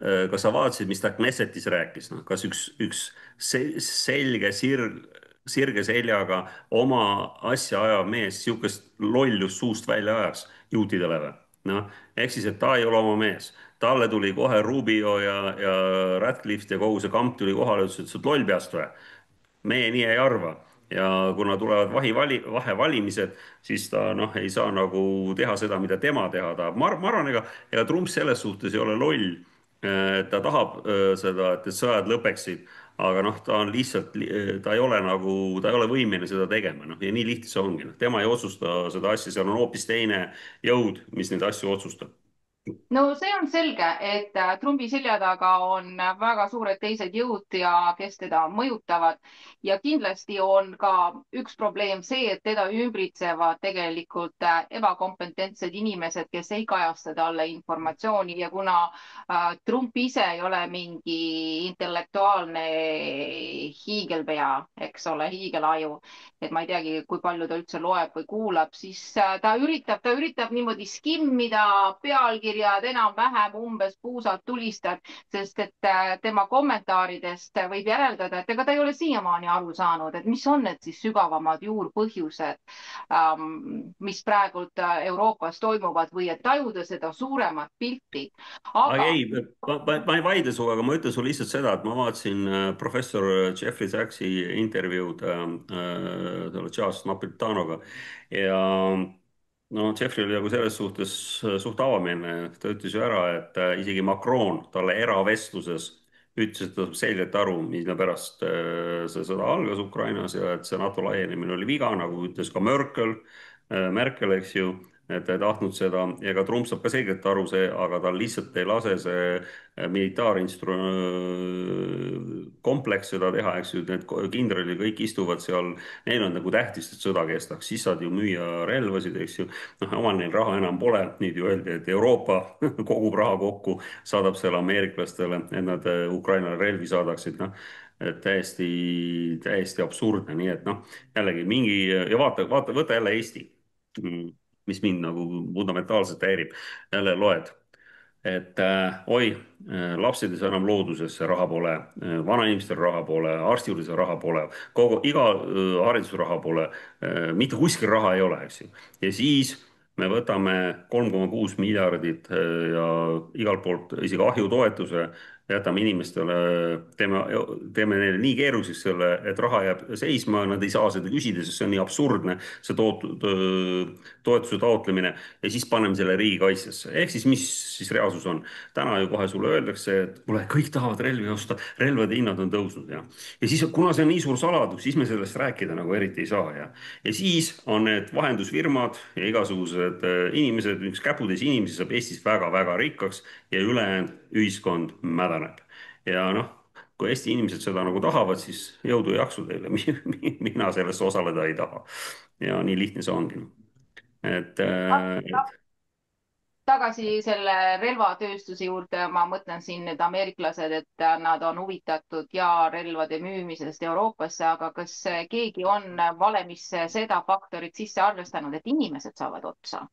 kas sa vaatasid, mis ta Knessetis rääkis, noh, kas üks selge sirge seljaga oma asja ajav mees sihukest lollust suust välja ajaks juutidele või? noh, ehk siis, et ta ei ole oma mees, talle tuli kohe Rubio ja Radcliffe ja kogu see kamp tuli kohale, ütles, et sa oled loll peast või? meie nii ei arva ja kuna tulevad vahevalimised, siis ta noh, ei saa nagu teha seda, mida tema teha tahab. Ma arvan, ega Trump selles suhtes ei ole loll. ta tahab seda, et sõjad lõpeksid, aga noh, ta on lihtsalt, ta ei ole nagu, ta ei ole võimeline seda tegema, noh ja nii lihtne see ongi, noh, tema ei otsusta seda asja, seal on hoopis teine jõud, mis neid asju otsustab. no see on selge, et Trumpi selja taga on väga suured teised jõud ja kes teda mõjutavad ja kindlasti on ka üks probleem see, et teda ümbritsevad tegelikult ebakompetentsed inimesed, kes ei kajasta talle informatsiooni ja kuna Trump ise ei ole mingi intellektuaalne hiigelpea, eks ole, hiigelaju, et ma ei teagi, kui palju ta üldse loeb või kuulab, siis ta üritab niimoodi skimmida pealkirjad enam-vähem umbes puusalt tulistad, sest et tema kommentaaridest võib järeldada, et ega ta ei ole siiamaani aru saanud, et mis on need siis sügavamad juurpõhjused, mis praegult Euroopas toimuvad või et tajuda seda suuremat pilti. aga aga ei, ma ei vaidle sinuga, aga ma ütlen sulle lihtsalt seda, et ma vaatasin professor Jeffrey Sachsi intervjuud selle Charles Napolitanoga ja no Jeffrey oli nagu selles suhtes suht avameelne, ta ütles ju ära, et isegi Macron talle eravestluses ütles, et ta saab selgelt aru, mille pärast see sõda algas Ukrainas ja et see NATO laienemine oli viga, nagu ütles ka Merkel, eks ju, et ta ei tahtnud seda ja ka Trump saab ka selgelt aru see, aga tal lihtsalt ei lase see kompleks seda teha, eks ju, need kindralid kõik istuvad seal, neil on nagu tähtis, et sõda kestaks, siis saad ju müüa relvasid, eks ju. noh, omal neil raha enam pole, nüüd ju öeldi, et Euroopa kogub raha kokku, saadab selle ameeriklastele, et nad Ukrainale relvi saadaksid, noh et täiesti absurdne, nii et noh, jällegi mingi ja vaata, võta jälle Eesti, mis mind nagu fundamentaalselt häirib. jälle loed, et oi, lapsed ei saa enam loodusesse, raha pole, vanainimestel raha pole, arsti juures raha pole, iga haridusraha pole, mitte kuskil raha ei ole, eks ju. ja siis me võtame 3,6 miljardit ja igalt poolt isegi ahjutoetuse, jätame inimestele, teeme neile nii keeruliseks selle, et raha jääb seisma, nad ei saa seda küsida, sest see on nii absurdne, see toetuse taotlemine ja siis paneme selle riigikaitsesse. ehk siis mis siis reaalsus on? täna ju kohe sulle öeldakse, et kuule, kõik tahavad relvi osta, relvade hinnad on tõusnud ja siis, kuna see on nii suur saladus, siis me sellest rääkida nagu eriti ei saa ja siis on need vahendusfirmad ja igasugused inimesed, üks käputäis inimesi saab Eestis väga-väga rikkaks ja ülejäänud ühiskond mädaneb. ja noh, kui Eesti inimesed seda nagu tahavad, siis jõudu ja jaksu teile. Mina selles osaleda ei taha. ja nii lihtne see ongi. et Tagasi selle relvatööstuse juurde, ma mõtlen siin need ameeriklased, et nad on huvitatud ja relvade müümisest Euroopasse, aga kas keegi on valemisse seda faktorit sisse arvestanud, et inimesed saavad otsa?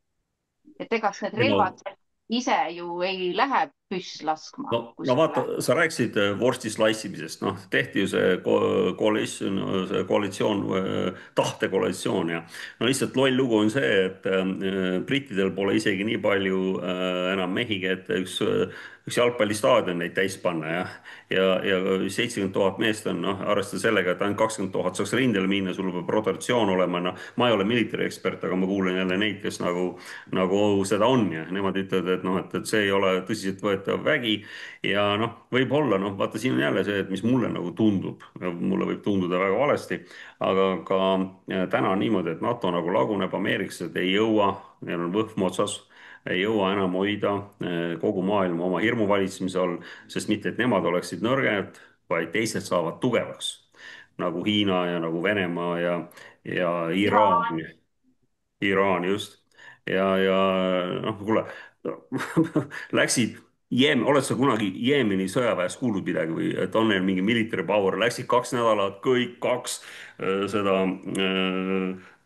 Et ega need no relvad ise ju ei lähe püss laskma no vaata, kuskile. sa rääkisid vorsti slaissimisest, noh, tehti ju see koalitsioon, tahtekoalitsioon ja no lihtsalt loll lugu on see, et brittidel pole isegi nii palju enam mehi, et üks jalgpallistaadion neid täis panna ja 70 000 meest on, noh, arvestades sellega, et ainult 20 000 saaks rindele minna, sul peab rotatsioon olema, noh, ma ei ole military ekspert, aga ma kuulen jälle neid, kes nagu seda on ja nemad ütlevad, et noh, et see ei ole tõsiseltvõetav vägi ja noh, võib-olla noh, vaata, siin on jälle see, et mis mulle nagu tundub, mulle võib tunduda väga valesti, aga ka täna on niimoodi, et NATO nagu laguneb, ameeriklased ei jõua, neil on võhm otsas, ei jõua enam hoida kogu maailma oma hirmuvalitsemise all, sest mitte, et nemad oleksid nõrged, vaid teised saavad tugevaks, nagu Hiina ja nagu Venemaa ja Iraan. Iraan just. ja noh, kuule, läksid oled sa kunagi Jeemeni sõjaväes kuulnud midagi või et on neil mingi military power, läksid 2 nädalat, kõik kaks seda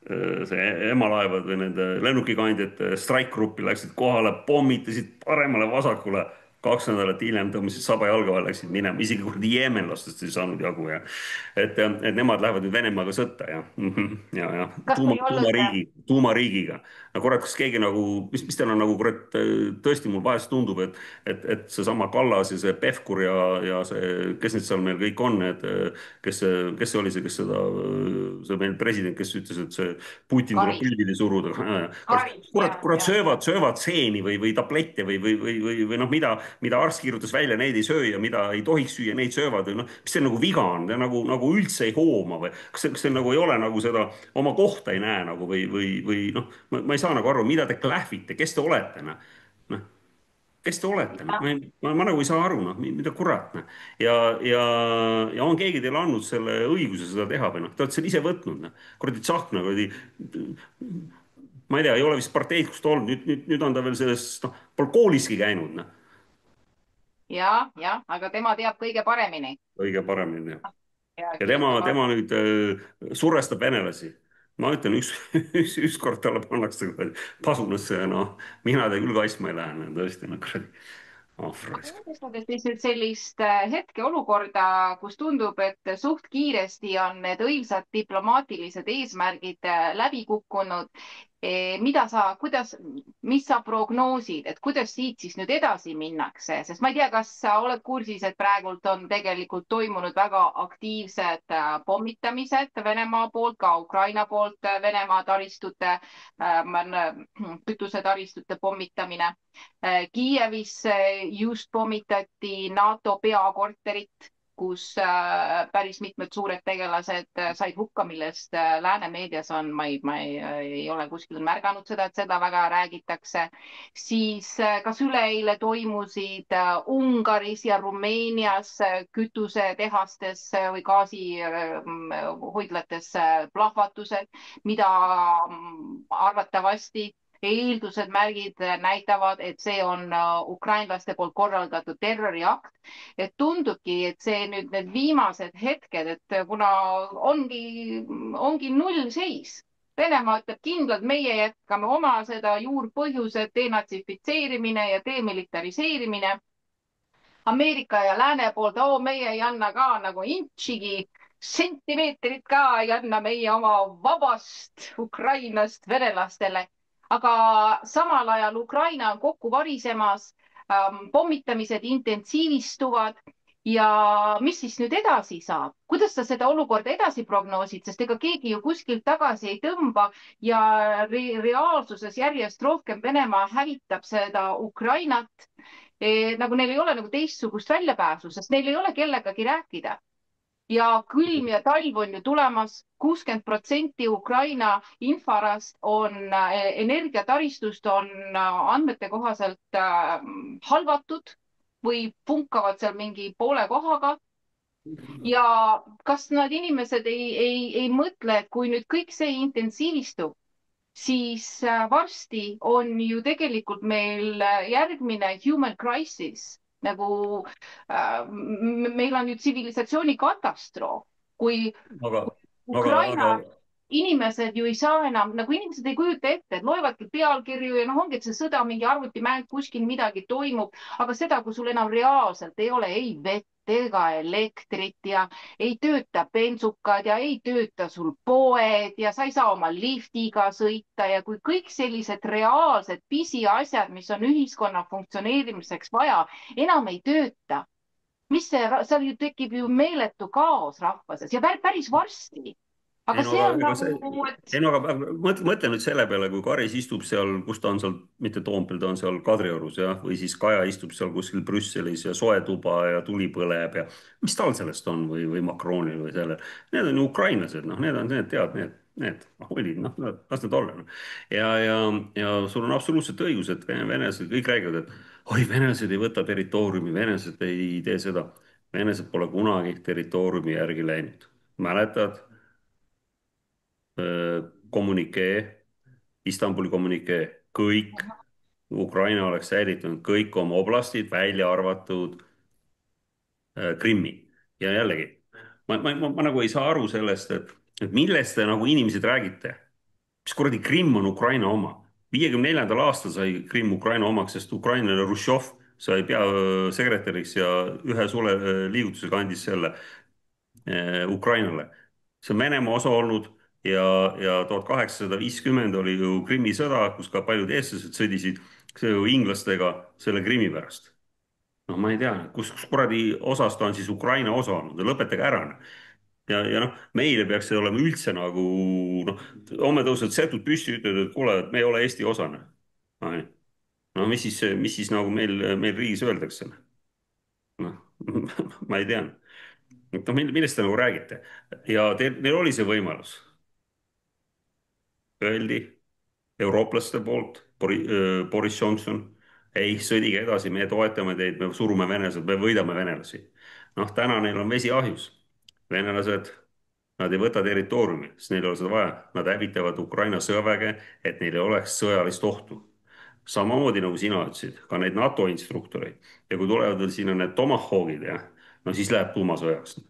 see emalaevad või nende lennukikandjate strike-gruppi läksid kohale, pommitasid paremale-vasakule. 2 nädalat hiljem tõmbasid saba jalge vahele, läksid minema, isegi kuradi jeemenlastest ei saanud jagu ja et nemad lähevad nüüd Venemaaga sõtta ja Kas ei olnud tuumariigiga. no kurat, kas keegi nagu, mis teil on nagu kurat, tõesti mul vahest tundub, et seesama Kallas ja see Pevkur ja see, kes need seal meil kõik on, need, kes see oli see, kes seda, see meil president, kes ütles, et see Putin tuleb Karis, pildile suruda. Karis, kurat, ja. söövad seeni või tablette või noh, mida arst kirjutas välja, neid ei söö ja mida ei tohiks süüa, neid söövad või noh, mis teil nagu viga on, te nagu üldse ei hooma või kas teil nagu ei ole nagu seda oma kohta ei näe nagu või noh, ma ei saa nagu aru, mida te klähvite, kes te olete, noh, kes te olete, noh, ma nagu ei saa aru, noh, mida kurat, noh. ja on keegi teile andnud selle õiguse seda teha või noh, te olete selle ise võtnud, noh. kuradi Tsahkna, kuradi, ma ei tea, ei ole vist parteid, kus ta olnud, nüüd on ta veel selles, noh, pole kooliski käinud, noh. Jah, aga tema teab kõige paremini. Kõige paremini, jah. Ja Ja tema, kindlasti tema nüüd survestab venelasi. ma ütlen, ükskord talle pannakse pasunasse ja noh, mina ta küll kaitsma ei lähe, tõesti, no kuradi, oh raisk. arvestades siis nüüd sellist hetkeolukorda, kus tundub, et suht kiiresti on need õilsad diplomaatilised eesmärgid läbi kukkunud. Mis sa prognoosid, et kuidas siit siis nüüd edasi minnakse, sest ma ei tea, kas sa oled kursis, et praegult on tegelikult toimunud väga aktiivsed pommitamised Venemaa poolt, ka Ukraina poolt Venemaa taristute, kütusetaristute pommitamine. Kiievis just pommitati NATO peakorterit, kus päris mitmed suured tegelased said hukka, millest lääne meedias on, ma ei ole kuskil märganud seda, et seda väga räägitakse. Siis kas üleeile toimusid Ungaris ja Rumeenias kütusetehastes või gaasihoidlates plahvatused, mida arvatavasti eeldused, märgid näitavad, et see on ukrainlaste poolt korraldatud terroriakt. et tundubki, et see nüüd need viimased hetked, et kuna ongi nullseis. Venemaa ütleb kindlalt, meie jätkame oma seda juurpõhjused, denatsifitseerimine ja demilitariseerimine. Ameerika ja lääne poolt, meie ei anna ka nagu intšigi, sentimeetrit ka ei anna meie oma vabast Ukrainast venelastele. aga samal ajal Ukraina on kokku varisemas, pommitamised intensiivistuvad ja mis siis nüüd edasi saab, kuidas sa seda olukorda edasi prognoosid, sest ega keegi ju kuskilt tagasi ei tõmba ja reaalsuses järjest rohkem Venemaa hävitab seda Ukrainat nagu neil ei ole nagu teistsugust väljapääsu, sest neil ei ole kellegagi rääkida. ja külm ja talv on ju tulemas, 60% Ukraina infarast on, energiataristust on andmete kohaselt halvatud või punkavad seal mingi poole kohaga. ja kas need inimesed ei mõtle, et kui nüüd kõik see intensiivistub, siis varsti on ju tegelikult meil järgmine human crisis nagu meil on ju tsivilisatsiooni katastroof, kui aga, aga Ukraina inimesed ju ei saa enam, nagu inimesed ei kujuta ette, et loevadki pealkirju ja ongi, et see sõda, mingi arvutimäng, kuskil midagi toimub, aga seda, kui sul enam reaalselt ei ole ei vett ega elektrit ja ei tööta bensukad ja ei tööta sul poed ja sa ei saa oma liftiga sõita ja kui kõik sellised reaalsed pisiasjad, mis on ühiskonna funktsioneerimiseks vaja, enam ei tööta, seal ju tekib ju meeletu kaos rahva seas ja päris varsti. ei aga no see on ega see, nagu, et ei no aga mõtle nüüd selle peale, kui Karis istub seal, kus ta on seal, mitte Toompeal, ta on seal Kadriorus jah, või siis Kaja istub seal kuskil Brüsselis ja soe tuba ja tuli põleb ja mis tal sellest on või Macronil või sellel. Need on ju ukrainlased, noh, need on need, tead, need olid, noh, las need olla no.. ja sul on absoluutselt õigus, et venelased kõik räägivad, et oi, venelased ei võta territooriumi, venelased ei tee seda. venelased pole kunagi territooriumi järgi läinud. mäletad? kommünikee, Istanbuli kommünikee, kõik Ukraina oleks säilitanud kõik oma oblastid, välja arvatud Krimmi. ja jällegi, ma nagu ei saa aru sellest, et millest te nagu inimesed räägite. mis kuradi Krimm on Ukraina oma? 54. aastal sai Krimm Ukraina omaks, sest ukrainlane Hruštšov sai peasekretäriks ja ühe sule liigutusega andis selle Ukrainale. see on Venemaa osa olnud ja 1850 oli ju Krimmi sõda, kus ka paljud eestlased sõdisid inglastega selle Krimmi pärast. noh, ma ei tea, kus kuradi osas ta on siis Ukraina osa olnud, lõpetage ära. ja noh, meile peaks see olema üldse nagu noh, homme tõused setud püsti, ütled, et kuule, et me ei ole Eesti osana. no mis siis nagu meil riigis öeldakse? noh, ma ei tea. et noh, millest te nagu räägite? ja neil oli see võimalus. Öeldi eurooplaste poolt, Boris Johnson, ei, sõdige edasi, me toetame teid, me surume venelased, me võidame venelasi. noh, täna neil on vesi ahjus. venelased, nad ei võta territooriumi, sest neil ei ole seda vaja. Nad hävitavad Ukraina sõjaväge, et neil ei oleks sõjalist ohtu. samamoodi nagu sina ütlesid, ka neid NATO instruktoreid. ja kui tulevad veel sinna need tomahawk'id, jah, no siis läheb tuumasõjaks.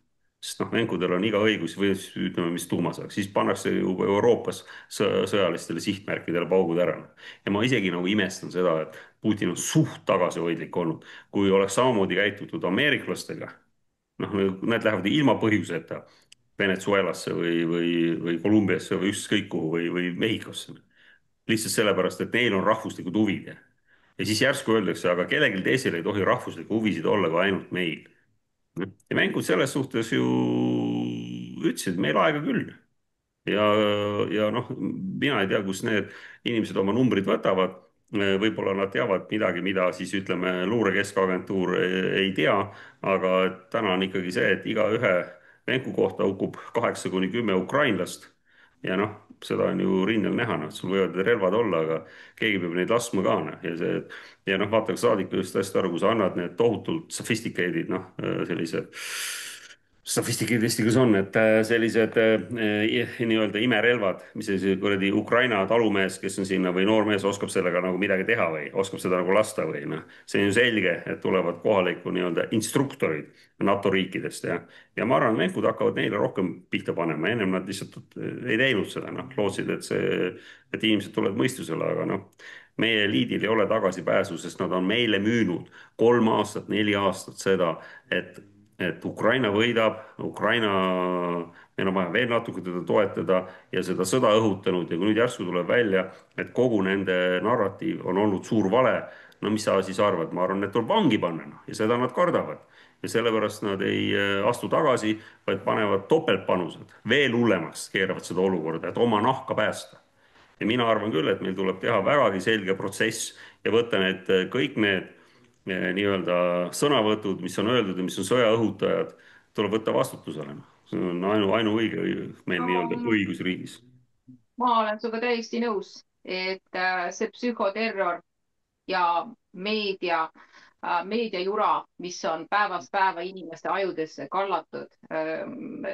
sest noh, venkudel on iga õigus või ütleme, mis tuumasõjaks, siis pannakse ju Euroopas sõjalistele sihtmärkidele paugud ära. ja ma isegi nagu imestan seda, et Putin on suht tagasihoidlik olnud, kui oleks samamoodi käitutud ameeriklastega. noh, need lähevad ilma põhjuseta Venezuelasse või Kolumbiasse või ükskõik kuhu või Mehhikosse lihtsalt sellepärast, et neil on rahvuslikud huvid. ja siis järsku öeldakse, aga kellelgi teisel ei tohi rahvuslikke huvisid olla kui ainult meil. ja mängud selles suhtes ju ütlesid, meil aega küll. ja, ja noh, mina ei tea, kust need inimesed oma numbrid võtavad. võib-olla nad teavad midagi, mida siis ütleme, luure keskagentuur ei tea, aga täna on ikkagi see, et iga ühe venku kohta hukub 8 kuni 10 ukrainlast. ja noh, seda on ju rindel näha, noh, sul võivad relvad olla, aga keegi peab neid laskma ka, noh, ja see, ja noh, vaata, saadik just hästi aru, kui sa annad need tohutult sophisticated, noh, sellised sofistikeerides on, et sellised nii-öelda imerelvad, mis see kuradi Ukraina talumees, kes on sinna või noormees oskab sellega nagu midagi teha või oskab seda nagu lasta või noh, see on ju selge, et tulevad kohaliku nii-öelda instruktorid NATO riikidest ja ma arvan, Venkud hakkavad neile rohkem pihta panema, ennem nad lihtsalt ei teinud seda, noh, lootsid, et inimesed tulevad mõistusele, aga noh, meie eliidil ei ole tagasipääsu, sest nad on meile müünud 3 aastat, 4 aastat seda, et Ukraina võidab, meil on vaja veel natuke teda toetada ja seda sõda õhutanud ja kui nüüd järsku tuleb välja, et kogu nende narratiiv on olnud suur vale, no mis sa siis arvad, ma arvan, et tuleb vangi panna, noh, ja seda nad kardavad. ja sellepärast nad ei astu tagasi, vaid panevad topeltpanused, veel hullemaks keeravad seda olukorda, et oma nahka päästa. ja mina arvan küll, et meil tuleb teha vägagi selge protsess ja võtta kõik need nii-öelda sõnavõtud, mis on öeldud ja mis on sõja õhutajad, tuleb võtta vastutusele. See on ainuõige meil nii-öelda no õigusriigis. ma olen sinuga täiesti nõus, et see psühhoterror ja meedia, meediajura, mis on päevast päeva inimeste ajudesse kallatud,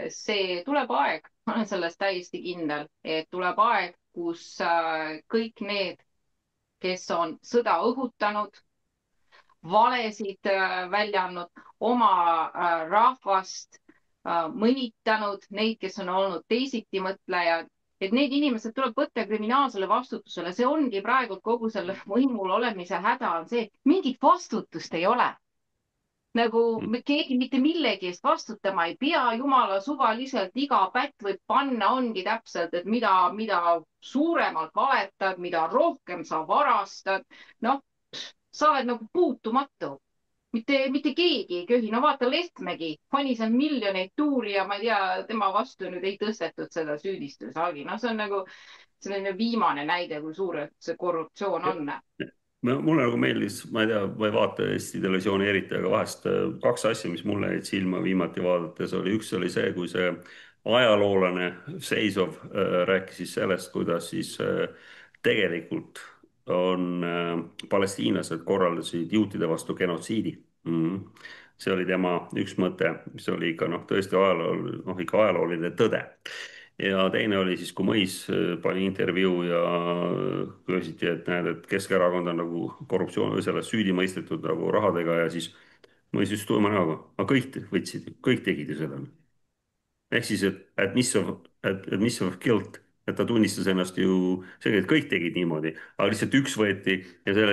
see tuleb aeg, ma olen selles täiesti kindel, et tuleb aeg, kus kõik need, kes on sõda õhutanud, valesid välja andnud, oma rahvast mõnitanud, neid, kes on olnud teisitimõtlejad, et need inimesed tuleb võtta kriminaalsele vastutusele, see ongi praegu kogu selle võimul olemise häda on see, mingit vastutust ei ole. Nagu keegi mitte millegi eest vastutama ei pea, jumala suvaliselt iga pätt võib panna, ongi täpselt, et mida suuremalt valetad, mida rohkem sa varastad, noh, sa oled nagu puutumatu. Mitte keegi ei köhi, no vaata Lehtmegi pani seal miljoneid tuuri ja ma ei tea, tema vastu nüüd ei tõstetud seda süüdistushagi, no see on nagu selline viimane näide, kui suur see korruptsioon on. Mulle nagu meeldis, ma ei tea, ma ei vaata Eesti Televisiooni eriti, aga vahest kaks asja, mis mulle jäid silma viimati vaadates, üks oli see, kui see ajaloolane Seisov rääkis siis sellest, kuidas siis tegelikult on palestiinlased korraldasid juutide vastu genotsiidi. See oli tema üks mõte, mis oli ikka noh, tõesti noh ikka ajalooline tõde. ja teine oli siis, kui Mõis pani intervjuu ja küsiti, et näed, et Keskerakond on nagu korruptsioon või selles süüdi mõistetud nagu rahadega ja siis Mõis ütles tuima näoga, aga kõik võtsid, kõik tegid ju seda. ehk siis, et mis of guilt, et ta tunnistas ennast ju, see, et kõik tegid niimoodi, aga lihtsalt üks võeti ja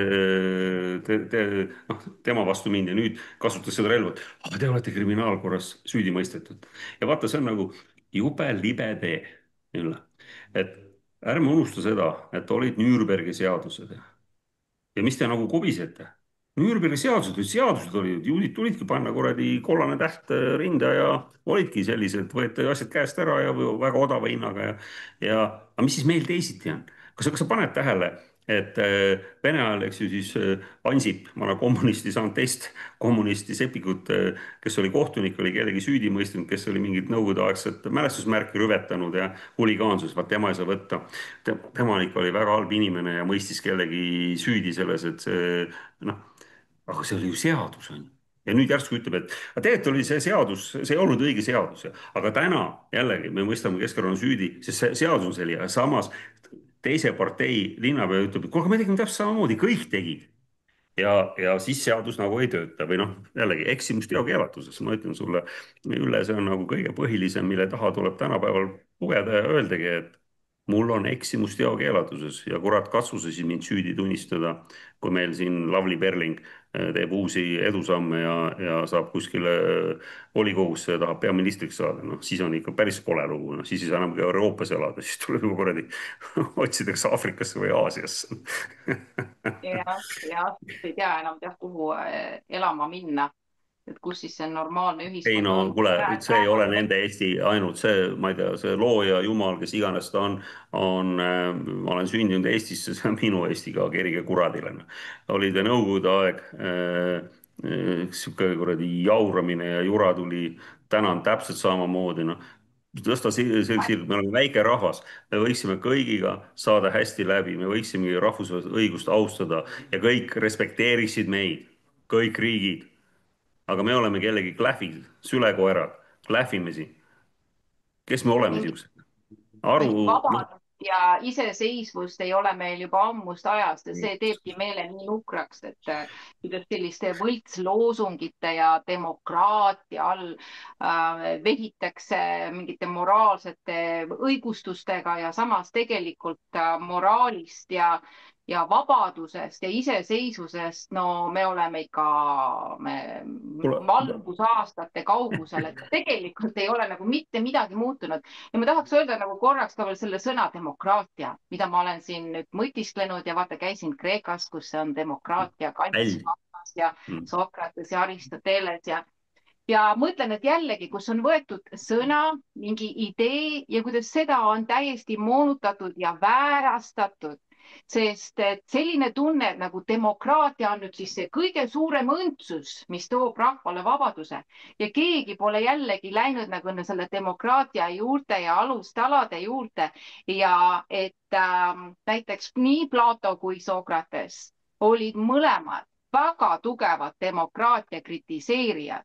noh, tema vastu mindi ja nüüd kasutas seda relva, et aga te olete kriminaalkorras süüdi mõistetud. ja vaata, see on nagu jube libe tee, Ülle. et ärme unusta seda, et olid Nürnbergi seadused ja mis te nagu kubisete? Nürnbergi seadused olid, juudid tulidki panna kuradi kollane täht rinda ja olidki sellised, võeti asjad käest ära ja väga odava hinnaga aga mis siis meil teisiti on? kas sa paned tähele, et Vene ajal, eks ju, siis Ansip, vana kommunist, ei saanud teist kommunisti Sepikut, kes oli kohtunik, oli kellegi süüdi mõistnud, kes oli mingit nõukogudeaegset mälestusmärki rüvetanud ja huligaansus, vaat tema ei saa võtta. tema ikka oli väga halb inimene ja mõistis kellegi süüdi selles, et see noh, aga see oli ju seadus, on ju. ja nüüd järsku ütleb, et aga tegelikult oli see seadus, see ei olnud õige seadus, aga täna jällegi me mõistame Keskerakonna süüdi, sest see seadus on selline, ja samas teise partei linnapea ütleb, et kuule, me tegime täpselt samamoodi, kõik tegid. ja siis seadus nagu ei tööta või noh, jällegi eksimus teokeelatuses, ma ütlen sulle, Ülle, see on nagu kõige põhilisem, mille taha tuleb tänapäeval pugeda ja öeldagi, et mul on eksimus teokeelatuses ja kurat, katsu sa siis mind süüdi tunnistada, kui meil siin Lavly Perling teeb uusi edusamme ja saab kuskile volikogusse ja tahab peaministriks saada, noh siis on ikka päris kole lugu, noh siis ei saa enam ka Euroopas elada, siis tuleb juba kuradi otsitakse Aafrikasse või Aasiasse jah, ei tea enam jah, kuhu elama minna, et kus siis see normaalne ei ühiskond no on. kuule, see ei ole nende Eesti ainult see, ma ei tea, see looja, jumal, kes iganes ta ma olen sündinud Eestisse, see on minu Eesti ka, kerige kuradile. oli ta Nõukogude aeg, sihuke kuradi jauramine ja jura tuli, täna on täpselt samamoodi, noh. tõsta sild, me oleme väike rahvas, me võiksime kõigiga saada hästi läbi, me võiksimegi rahvusvahelist õigust austada ja kõik respekteeriksid meid, kõik riigid, aga me oleme kellegi klähvid, sülekoerad, lähvimisi. Kes me oleme mingit siuksed? Aru, mingit noh, vabadust ja iseseisvust ei ole meil juba ammust ajast ja see teebki meele nii nukraks, et kuidas selliste võltsloosungite ja demokraatia all vehitakse mingite moraalsete õigustustega ja samas tegelikult moraalist ja vabadusest ja iseseisvusest, no me oleme ikka valgusaastate kaugusel, et tegelikult ei ole nagu mitte midagi muutunud. Ja ma tahaks öelda nagu korraks ka veel selle sõna demokraatia, mida ma olen siin nüüd mõtisklenud ja vaata, käisin Kreekas, kus on demokraatia kants häll. kaapas ja Sokrates ja Aristoteles ja mõtlen, et jällegi, kus on võetud sõna, mingi idee ja kuidas seda on täiesti moonutatud ja väärastatud. Sest et selline tunne, et nagu demokraatia on nüüd siis see kõige suurem õndsus, mis toob rahvale vabaduse ja keegi pole jällegi läinud nagu selle demokraatia juurde ja alustalade juurde ja et näiteks nii Plato kui Sokrates olid mõlemad väga tugevad demokraatia kritiseerijad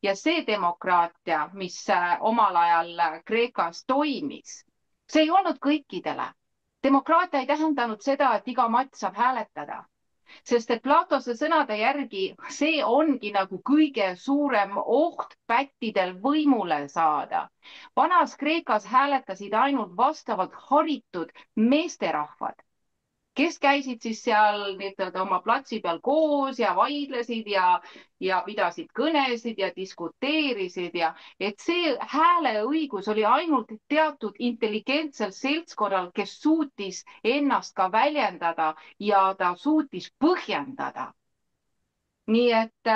ja see demokraatia, mis omal ajal Kreekas toimis, see ei olnud kõikidele. Demokraatia ei tähendanud seda, et iga matt saab hääletada, sest et Platose sõnade järgi see ongi nagu kõige suurem oht pättidel võimule saada. vanas Kreekas hääletasid ainult vastavalt haritud meesterahvad, kes käisid siis seal nii-ütelda oma platsi peal koos ja vaidlesid ja pidasid kõnesid ja diskuteerisid ja et see hääleõigus oli ainult teatud intelligentsel seltskonnal, kes suutis ennast ka väljendada ja ta suutis põhjendada. Nii et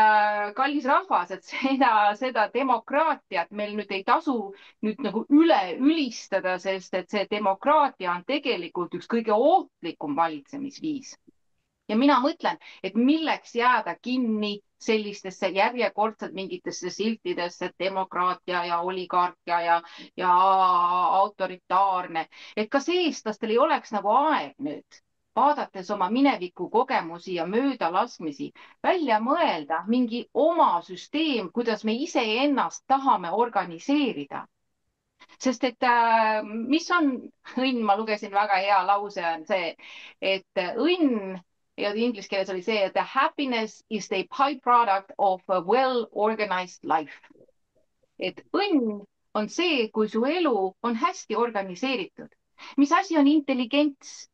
kallis rahvas, et seda demokraatiat meil nüüd ei tasu nüüd nagu üle ülistada, sest et see demokraatia on tegelikult üks kõige ohtlikum valitsemisviis. Ja mina mõtlen, et milleks jääda kinni sellistesse järjekordselt mingitesse siltidesse, demokraatia ja oligarkia ja autoritaarne, et kas eestlastel ei oleks nagu aeg nüüd vaadates oma mineviku kogemusi ja möödalaskmisi, välja mõelda mingi oma süsteem, kuidas me iseennast tahame organiseerida. Sest et mis on õnn, ma lugesin väga hea lause, on see, et õnn ja inglise keeles oli see, et the happiness is the byproduct of a well-organized life. Et õnn on see, kui su elu on hästi organiseeritud. Mis asi on intelligents?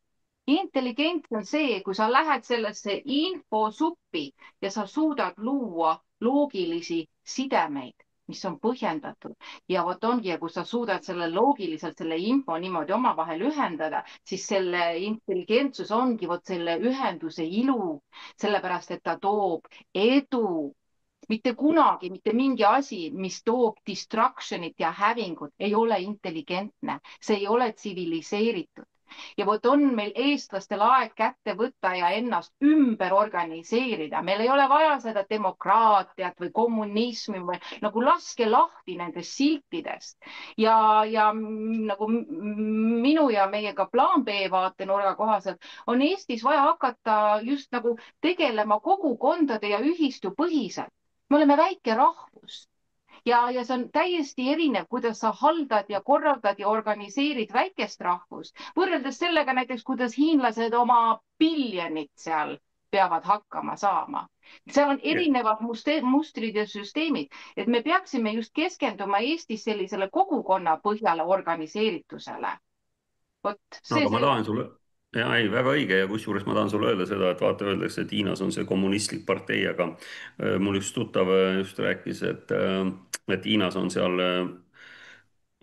Intelligents on see, kui sa lähed sellesse infosuppi ja sa suudad luua loogilisi sidemeid, mis on põhjendatud ja vot ongi, ja kui sa suudad selle loogiliselt, selle info niimoodi omavahel ühendada, siis selle intelligentsus ongi vot selle ühenduse ilu, sellepärast et ta toob edu. Mitte kunagi mitte mingi asi, mis toob distraction'it ja hävingut, ei ole intelligentne, see ei ole tsiviliseeritud. Ja vot on meil eestlastel aeg kätte võtta ja ennast ümber organiseerida. Meil ei ole vaja seda demokraatiat või kommunismi või nagu laske lahti nendest siltidest. Ja nagu minu ja meiega plaan B vaatenurga kohaselt on Eestis vaja hakata just nagu tegelema kogukondade ja ühistu põhiselt. Me oleme väike rahvus ja see on täiesti erinev, kuidas sa haldad ja korraldad ja organiseerid väikest rahvust, võrreldes sellega näiteks, kuidas hiinlased oma biljonit seal peavad hakkama saama. Seal on erinevad mustrid ja süsteemid, et me peaksime just keskenduma Eestis sellisele kogukonna põhjale organiseeritusele. Vot see aga ma selle. tahan sulle, ja ei, väga õige ja kusjuures ma tahan sulle öelda seda, et vaata, öeldakse, et Hiinas on see kommunistlik partei, aga mul üks tuttav just rääkis, et Hiinas on seal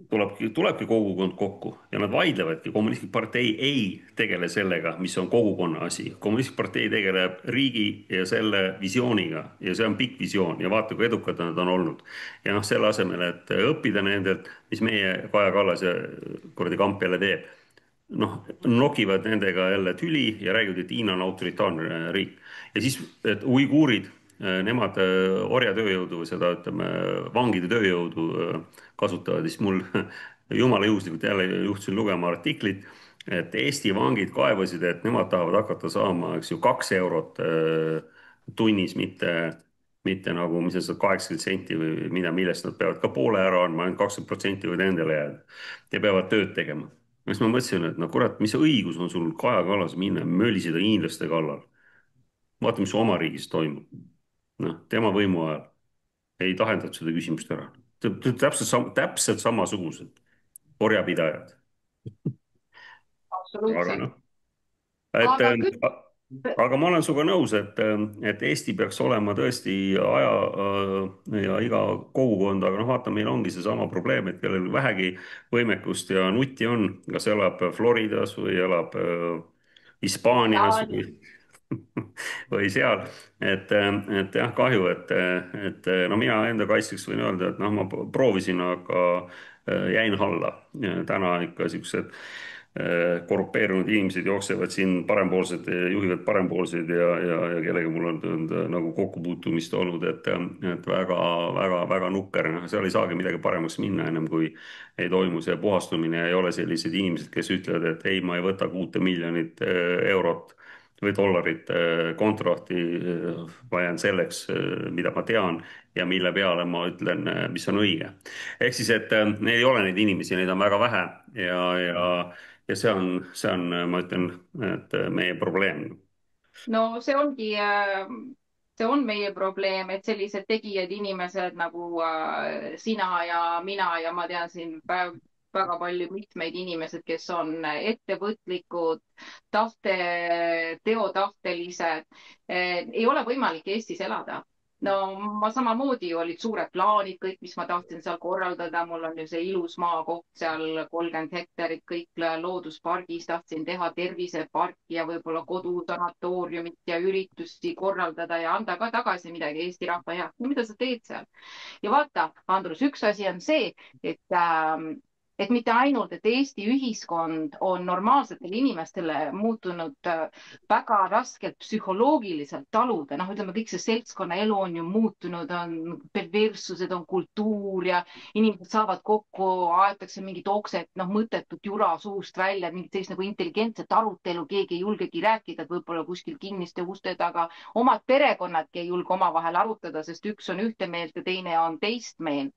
tulebki kogukond kokku ja nad vaidlevadki. Kommunistlik partei ei tegele sellega, mis on kogukonna asi. Kommunistlik partei tegeleb riigi ja selle visiooniga ja see on pikk visioon ja vaata, kui edukad nad on olnud. Ja noh, selle asemel, et õppida nendelt, mis meie Kaja Kallas ja kuradi kamp jälle teeb, noh, nokivad nendega jälle tüli ja räägivad, et Hiina on autoritaarne riik. Ja siis, et uiguurid, nemad orjatööjõudu või seda, ütleme, vangide tööjõudu kasutavad, siis mul jumala juhuslikult jälle juhtusin lugema artiklit, et Eesti vangid kaebasid, et nemad tahavad hakata saama, eks ju, 2 eurot tunnis, mitte mitte nagu, mis sa saad 80 senti või mida, millest nad peavad ka poole ära andma, ainult 20% võid endale jääda. ja peavad tööd tegema. ja siis ma mõtlesin, et no kurat, mis õigus on sul, Kaja Kallas, minna möliseda hiinlaste kallal. vaata, mis su oma riigis toimub. noh, tema võimu ajal ei lahendatud seda küsimust ära. Täpselt samasugused orjapidajad. aga absoluutselt. noh, et Aga küll, aga ma olen sinuga nõus, et Eesti peaks olema tõesti aja ja iga kogukond, aga noh, vaata, meil ongi seesama probleem, et kellel vähegi võimekust ja nutti on, kas elab Floridas või elab Hispaanias Taani. või seal, et jah, kahju, et no mina enda kaitseks võin öelda, et noh, ma proovisin, aga jäin alla. täna ikka siuksed korrupeerunud inimesed jooksevad siin parempoolsed, juhivad parempoolseid ja kellega mul on olnud nagu kokkupuutumist olnud, et väga nukker, noh, seal ei saagi midagi paremaks minna, ennem kui ei toimu see puhastumine ja ei ole sellised inimesed, kes ütlevad, et ei, ma ei võta 6 miljonit eurot või dollarit kontrahti, ma jään selleks, mida ma tean ja mille peale ma ütlen, mis on õige. ehk siis, et neil ei ole neid inimesi, neid on väga vähe ja see on, ma ütlen, et meie probleem. No see on meie probleem, et sellised tegijad inimesed nagu sina ja mina ja ma tean siin väga palju mitmeid inimesed, kes on ettevõtlikud, teotahtelised, ei ole võimalik Eestis elada. No ma samamoodi olid suured plaanid, kõik, mis ma tahtsin seal korraldada, mul on ju see ilus maakoht seal 30 hektarit, kõik looduspargis, tahtsin teha terviseparki ja võib-olla kodusanatooriumit ja üritusi korraldada ja anda ka tagasi midagi Eesti rahva heaks. no mida sa teed seal? ja vaata, Andrus, üks asi on see, et mitte ainult, et Eesti ühiskond on normaalsetele inimestele muutunud väga raskelt psühholoogiliselt taluda, noh, ütleme, kõik see seltskonnaelu on ju muutunud, on perverssused, on kultuur ja inimesed saavad kokku, aetakse mingit okset, noh, mõttetut jura suust välja, mingit sellist nagu intelligentset arutelu keegi ei julgegi rääkida, et võib-olla kuskil kinniste uste taga omad perekonnadki ei julge omavahel arutada, sest üks on ühte meelt ja teine on teist meelt.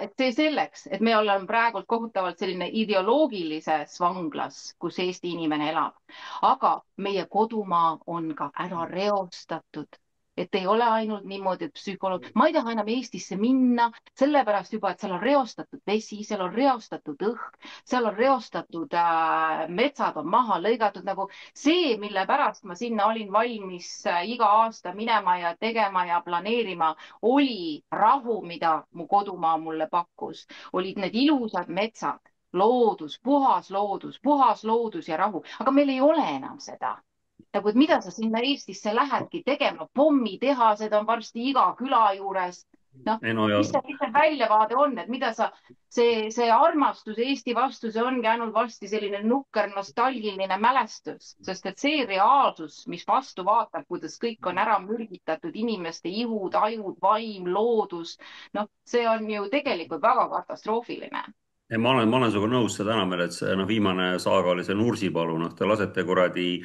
Et see selleks, et me oleme praegult kohutavalt selline ideoloogilises vanglas, kus Eesti inimene elab, aga meie kodumaa on ka ära reostatud. Et ei ole ainult niimoodi, et psühholoog, ma ei taha enam Eestisse minna, sellepärast juba, et seal on reostatud vesi, seal on reostatud õhk, seal on reostatud metsad on maha lõigatud, nagu see, mille pärast ma sinna olin valmis iga aasta minema ja tegema ja planeerima, oli rahu, mida mu kodumaa mulle pakkus, olid need ilusad metsad, puhas loodus ja rahu, aga meil ei ole enam seda. nagu, et mida sa sinna Eestisse lähedki tegema, pommitehased on varsti iga küla juures. noh, ei no ja mis see väljavaade on, et mida sa, see armastus Eesti vastu, see ongi ainult varsti selline nukker nostalgiline mälestus, sest et see reaalsus, mis vastu vaatab, kuidas kõik on ära mürgitatud, inimeste ihud, ajud, vaim, loodus, noh, see on ju tegelikult väga katastroofiline. ja ma olen sinuga nõus seda enam veel, et see noh, viimane saaga oli see Nursipalu, noh, te lasete kuradi,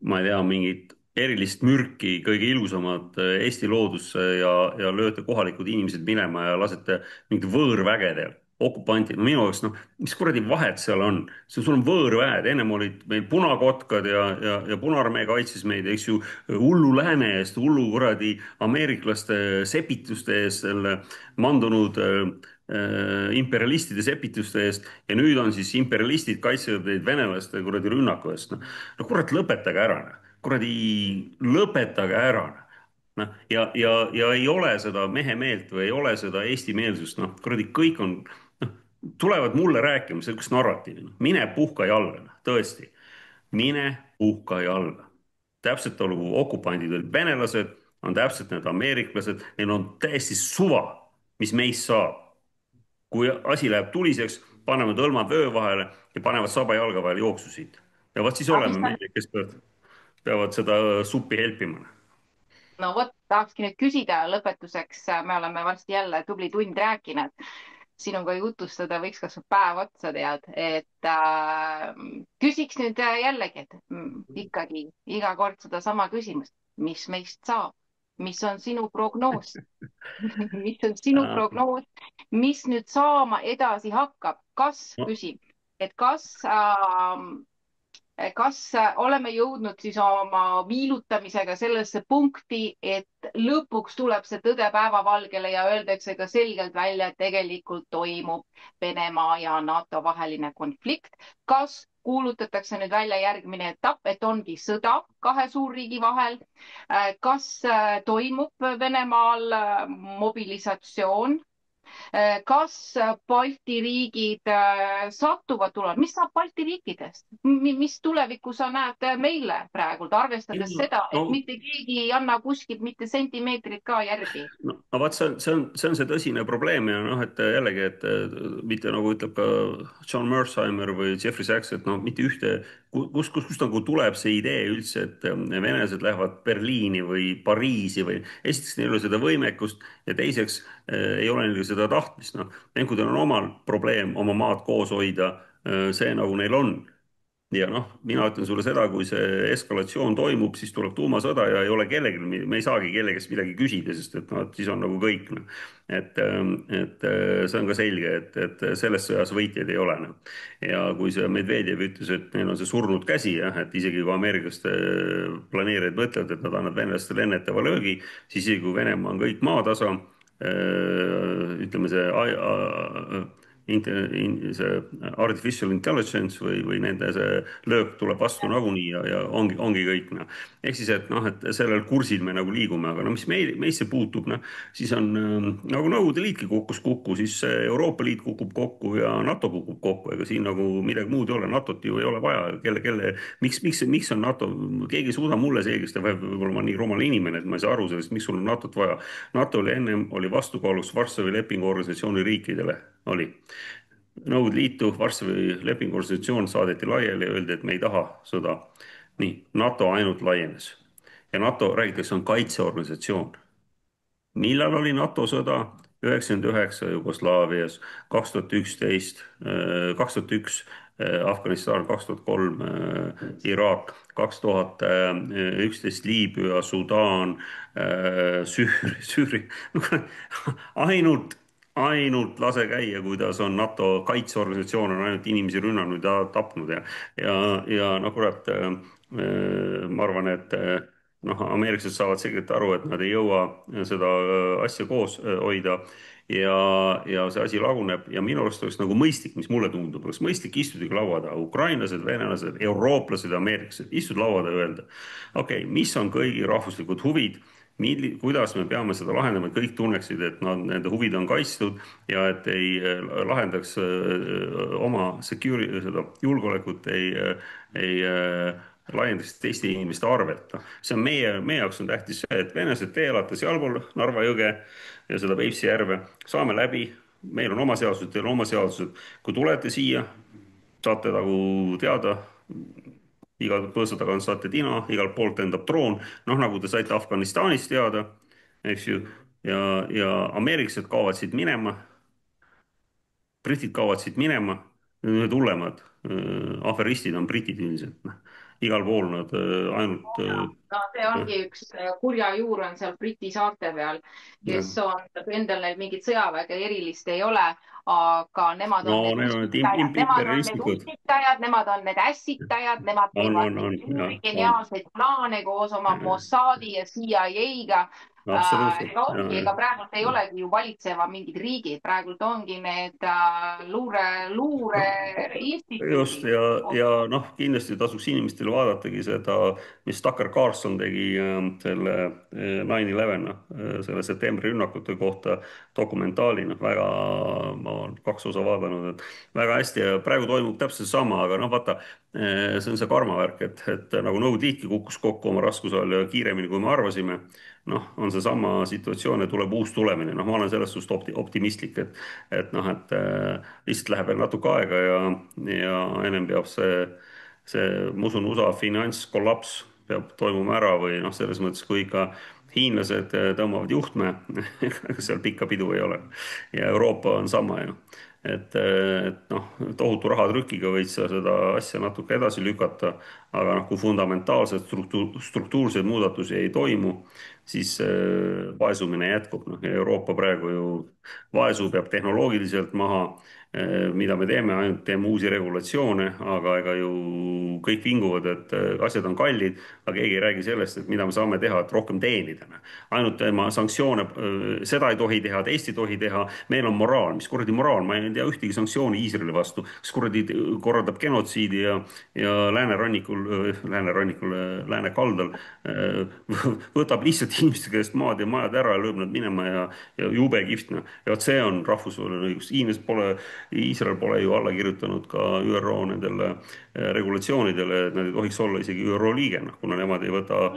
ma ei tea, mingit erilist mürki kõige ilusamat Eesti loodusse ja lööte kohalikud inimesed minema ja lasete mingit võõrvägedel, okupantid, no minu jaoks, noh, mis kuradi vahet seal on? sul on võõrväed, ennem olid meil punakotkad ja Punaarmee kaitses meid, eks ju, hullu lääne eest, hullu kuradi ameeriklaste sepituste eest, selle mandunud imperialistide sepituste eest ja nüüd on siis imperialistid kaitsevad neid venelaste kuradi rünnaku eest. no kurat, lõpetage ära. kuradi lõpetage ära. noh, ja ei ole seda mehemeelt või ei ole seda eesti-meelsust, noh, kuradi kõik on, noh, tulevad mulle rääkima sellist narratiivi, mine puhka jalga, tõesti, mine puhka jalga. täpselt olgu okupandid olid venelased, on täpselt need ameeriklased, neil on täiesti suva, mis meist saab. kui asi läheb tuliseks, panevad õlmad vöö vahele ja panevad saba jalga vahele jooksu siit. ja vot siis aga oleme mis ta meie, kes peavad seda suppi helpima. no vot, tahakski nüüd küsida lõpetuseks, me oleme varsti jälle tubli tund rääkinud, sinuga jutustada võiks kas või päev otsa, tead, et küsiks nüüd jällegi, et ikkagi iga kord sedasama küsimust, mis meist saab? mis on sinu prognoos? mis on sinu prognoos, mis nüüd saama edasi hakkab, no, küsin, et kas oleme jõudnud siis oma viilutamisega sellesse punkti, et lõpuks tuleb see tõde päevavalgele ja öeldakse ka selgelt välja, et tegelikult toimub Venemaa ja NATO vaheline konflikt. kas kuulutatakse nüüd välja järgmine etapp, et ongi sõda kahe suurriigi vahel? kas toimub Venemaal mobilisatsioon? kas Balti riigid satuvad tulema, mis saab Balti riikidest, mis tulevikku sa näed meile praegu, arvestades seda, et no mitte keegi ei anna kuskilt mitte sentimeetrit ka järgi? no vaat see on see tõsine probleem ja noh, et jällegi, et mitte nagu ütleb ka John Mersheimer või Jeffrey Sachs, et noh, mitte ühte, kust nagu tuleb see idee üldse, et venelased lähevad Berliini või Pariisi või esiteks neil ei ole seda võimekust ja teiseks ei ole neil seda tahtmist, noh. Venkudel on omal probleem oma maad koos hoida, see nagu neil on ja noh, mina ütlen sulle seda, kui see eskalatsioon toimub, siis tuleb tuumasõda ja ei ole kellelgi, me ei saagi kellegist midagi küsida, sest et noh, et siis on nagu kõik noh. See on ka selge, et selles sõjas võitjaid ei ole noh. Ja kui see Medvedjev ütles, et neil on see surnud käsi jah, et isegi kui ameeriklaste planeerijad mõtlevad, et nad annavad venelastele ennetava löögi, siis isegi kui Venemaa on kõik maatasa, ütleme see artificial intelligence või nende see löök tuleb vastu nagunii ja ongi kõik noh. Ehk siis, et noh, et sellel kursil me nagu liigume, aga no mis meisse puutub, noh, siis on nagu Nõukogude Liitki kukkus kokku, siis Euroopa Liit kukub kokku ja NATO kukub kokku, ega siin nagu midagi muud ei ole, NATO-t ju ei ole vaja, miks on NATO, keegi ei suuda mulle selgistada, võib-olla ma olen nii rumal inimene, et ma ei saa aru sellest, miks sul on NATO-t vaja. NATO oli ennem, oli vastukaaluks Varssavi lepingu organisatsiooni riikidele, oli. Nõukogude Liitu Varssavi lepingu organisatsioon saadeti laiali ja öeldi, et me ei taha sõda. Nii, NATO ainult laienes. Ja NATO, räägitakse, on kaitseorganisatsioon. Millal oli NATO sõda? 99 Jugoslaavias, 2011, 2001 Afganistan, 2003 Iraak, 2011 Liibüa, Sudaan, Süüria. ainult lase käia, kuidas on NATO kaitseorganisatsioon on ainult inimesi rünnanud ja tapnud ja noh, kurat, ma arvan, et noh, ameeriklased saavad selgelt aru, et nad ei jõua seda asja koos hoida ja see asi laguneb ja minu arust oleks nagu mõistlik, mis mulle tundub, oleks mõistlik istudagi laua taha, ukrainlased, venelased, eurooplased, ameeriklased, istuda laua taha ja öelda, okei, mis on kõigi rahvuslikud huvid, kuidas me peame seda lahendama, et kõik tunneksid, et nende huvid on kaitstud ja et ei lahendaks oma seda julgeolekut, ei laiendaks teiste inimeste arvelt. Noh, see on meie jaoks on tähtis see, et venelased, te elate sealpool Narva jõge ja seda Peipsi järve, saame läbi, meil on oma seadused, teil on oma seadused. Kui tulete siia, saate nagu teada, igal põõsa tagant saate tina, igalt poolt lendab droon, noh nagu te saite Afganistanist teada, eks ju, ja ameeriklased kaovad siit minema, britid kaovad siit minema, need hullemad aferistid on britid üldiselt, noh. Igal pool nad ainult no see ongi üks kurja juur on seal Briti saarte peal, kes jah. on, endal neil mingit sõjaväge erilist ei ole, aga nemad No on need need on need ussitajad, nemad on need imperialistlikud, ussitajad, nemad on need ässitajad, nemad teevad on, neid suuri on, geniaalseid plaane koos oma Mossadi ja CIA-ga. absoluutselt. ega ongi, ega praegult ei olegi ju valitseva mingid riigid, praegult ongi need Just luureinstituudid. ja noh, kindlasti tasuks inimestel vaadatagi seda, mis Tucker Carlson tegi selle 9/11, noh, selle septembri rünnakute kohta dokumentaali, noh, väga, ma olen 2 osa vaadanud, et väga hästi ja praegu toimub täpselt sama, aga noh, vaata, see on see karmavärk, et nagu Nõukogude Liitki kukkus kokku oma raskuse all ja kiiremini, kui me arvasime, noh, on seesama situatsioon ja tuleb uus tulemine, noh, ma olen selles suhtes optimistlik, et noh, et lihtsalt läheb veel natuke aega ja ennem peab ma usun, USA finantskollaps peab toimuma ära või noh, selles mõttes, kui ikka hiinlased tõmbavad juhtme, ega seal pikka pidu ei ole. Ja Euroopa on sama ju. Et noh, tohutu tohutu rahatrükiga võid sa seda asja natuke edasi lükata, aga noh, kui fundamentaalseid struktuurseid muudatusi ei toimu, siis vaesumine jätkub. Noh, Euroopa praegu ju vaesub, jääb tehnoloogiliselt maha. Mida me teeme, ainult teeme uusi regulatsioone, aga ega ju kõik vinguvad, et asjad on kallid, aga keegi ei räägi sellest, et mida me saame teha, et rohkem teenida. Ainult tema sanktsioone, seda ei tohi teha, teist ei tohi teha. meil on moraal, mis kuradi moraal, ma ei tea ühtegi sanktsiooni Iisraeli vastu, kes kuradi korraldab genotsiidi ja lääne kaldal võtab lihtsalt inimeste käest maad ja majad ära ja lööb nad minema ja jube kihvt, noh. Ja vot see on rahvusvaheline õigus. Iisrael pole ju alla kirjutanud ka ÜRO nendele regulatsioonidele, et nad ei tohiks olla isegi ÜRO liige, noh, kuna nemad ei võta,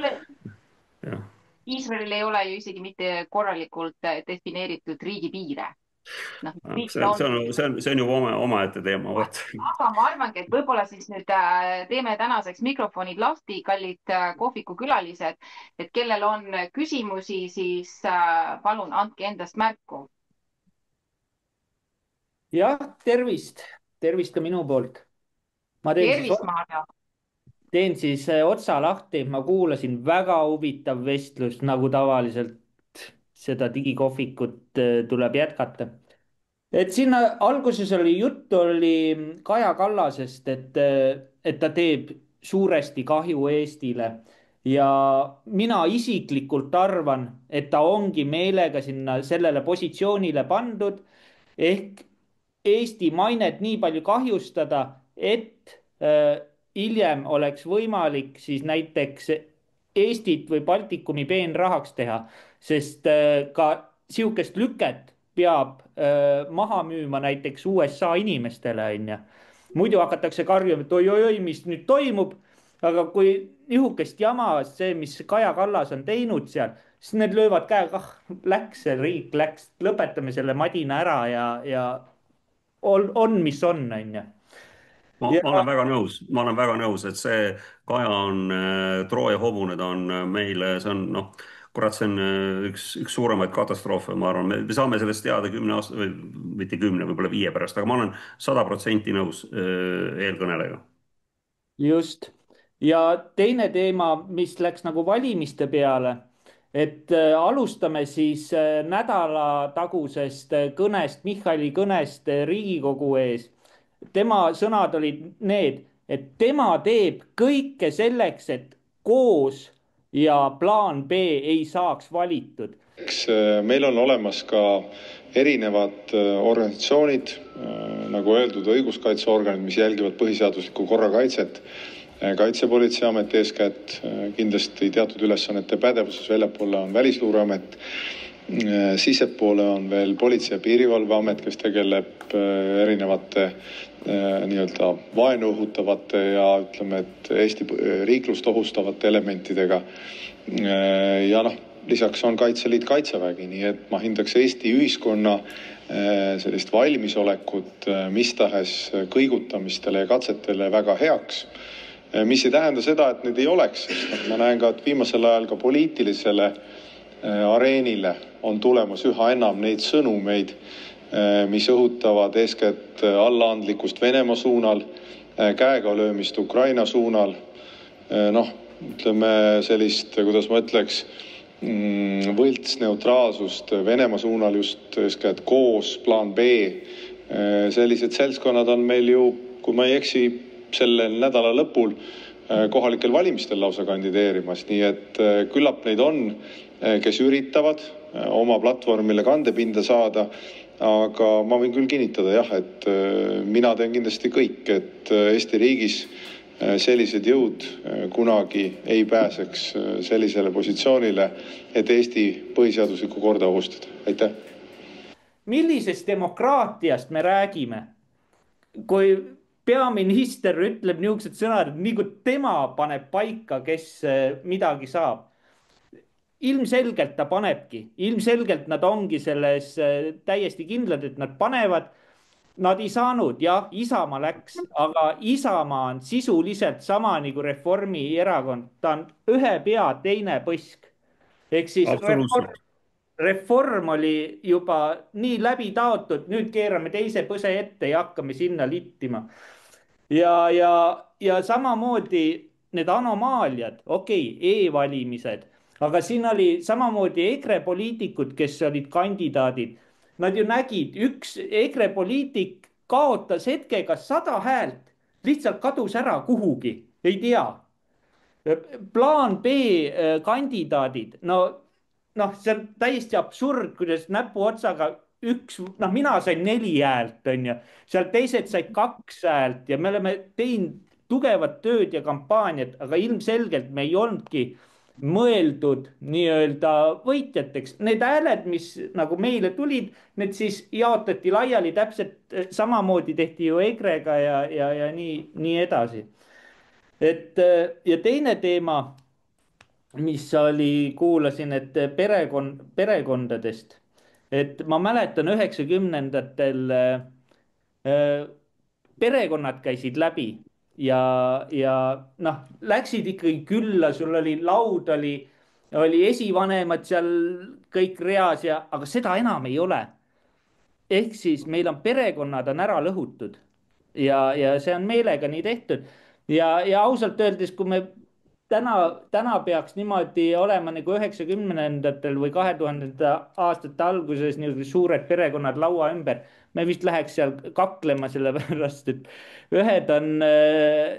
jah. Iisraelil ei ole ju isegi mitte korralikult defineeritud riigipiire. noh, riik ta on. See on juba omaette teema, vot. aga ma arvangi, et võib-olla siis nüüd teeme tänaseks mikrofonid lahti, kallid kohvikukülalised, et kellel on küsimusi, siis palun andke endast märku. jah, tervist, tervist ka minu poolt. ma tervist, Maarja. teen siis otsa lahti, ma kuulasin väga huvitav vestlus, nagu tavaliselt seda digikohvikut tuleb jätkata. Et sinna alguses oli juttu oli Kaja Kallasest, et ta teeb suuresti kahju Eestile ja mina isiklikult arvan, et ta ongi meelega sinna sellele positsioonile pandud ehk Eesti mainet nii palju kahjustada, et hiljem oleks võimalik siis näiteks Eestit või Baltikumi peenrahaks teha, sest ka sihukest lüket peab maha müüma näiteks USA inimestele, onju. muidu hakatakse karjuma, et oi-oi-oi, mis nüüd toimub. aga kui nihukest jama, see, mis Kaja Kallas on teinud seal, siis need löövad käega, läks see riik, läks, lõpetame selle madina ära ja mis on, onju. Ma olen väga nõus, ma olen väga nõus, et see Kaja on Trooja hobune, ta on meile, see on noh, kurat, see on üks suuremaid katastroofe, ma arvan, me saame sellest teada 10 aasta või mitte 10, võib-olla 5 pärast, aga ma olen 100% nõus eelkõnelejaga. just. ja teine teema, mis läks nagu valimiste peale, et alustame siis nädalatagusest kõnest, Michali kõnest Riigikogu ees. tema sõnad olid need, et tema teeb kõike selleks, et koos ja plaan B ei saaks valitud. eks meil on olemas ka erinevad organisatsioonid, nagu öeldud, õiguskaitseorganid, mis jälgivad põhiseaduslikku korrakaitset. Kaitsepolitseiamet eeskätt, kindlasti teatud ülesannete pädevuses väljapoole on Välisluureamet. Sissepoole on veel Politsei- ja Piirivalveamet, kes tegeleb erinevate nii-öelda vaenu õhutavate ja ütleme, et Eesti riiklust ohustavate elementidega. ja noh, lisaks on Kaitseliit, Kaitsevägi, nii et ma hindaks Eesti ühiskonna sellist valmisolekut mis tahes kõigutamistele ja katsetele väga heaks. mis ei tähenda seda, et neid ei oleks, sest ma näen ka, et viimasel ajal ka poliitilisele areenile on tulemas üha enam neid sõnumeid, mis õhutavad eeskätt allaandlikkust Venemaa suunal, käegalöömist Ukraina suunal. noh, ütleme sellist, kuidas ma ütleks, võltsneutraalsust Venemaa suunal just eeskätt koos, plaan B. sellised seltskonnad on meil ju, kui ma ei eksi, sellel nädala lõpul kohalikel valimistel lausa kandideerimas, nii et küllap neid on, kes üritavad oma platvormile kandepinda saada, aga ma võin küll kinnitada jah, et mina teen kindlasti kõik, et Eesti riigis sellised jõud kunagi ei pääseks sellisele positsioonile, et Eesti põhiseaduslikku korda ohustada. Aitäh. Millisest demokraatiast me räägime, kui peaminister ütleb niisugused sõnad, et nii kui tema paneb paika, kes midagi saab? Ilmselgelt ta panebki, ilmselgelt nad ongi selles täiesti kindlad, et nad panevad. Nad ei saanud, jah, Isamaa läks, aga Isamaa on sisuliselt sama nagu Reformierakond. Ta on ühe pea teine põsk. Ehk siis reform oli juba nii läbi taotud, nüüd keerame teise põse ette ja hakkame sinna littima. ja samamoodi need anomaaliad, okei, e-valimised, aga siin oli samamoodi EKRE poliitikud, kes olid kandidaadid. Nad ju nägid, üks EKRE poliitik kaotas hetkega 100 häält, lihtsalt kadus ära kuhugi, ei tea. plaan B kandidaadid, noh, see on täiesti absurd, kuidas näpuotsaga noh, mina sain 4 häält, onju, seal teised said 2 häält ja me oleme teinud tugevat tööd ja kampaaniat, aga ilmselgelt me ei olnudki mõeldud nii-öelda võitjateks. Need hääled, mis nagu meile tulid, need siis jaotati laiali täpselt samamoodi tehti ju EKRE-ga ja nii edasi. Ja teine teema, mis oli, kuulasin, et perekondadest, et ma mäletan 90-ndatel perekonnad käisid läbi ja noh, läksid ikkagi külla, sul oli laud, oli esivanemad seal kõik reas aga seda enam ei ole. Ehk siis meil on perekonnad on ära lõhutud ja see on meelega nii tehtud. ja ausalt öeldes, kui me täna peaks niimoodi olema nagu 90-ndatel või 2000 aastate alguses niisugused suured perekonnad laua ümber, me vist läheks seal kaklema, sellepärast et ühed on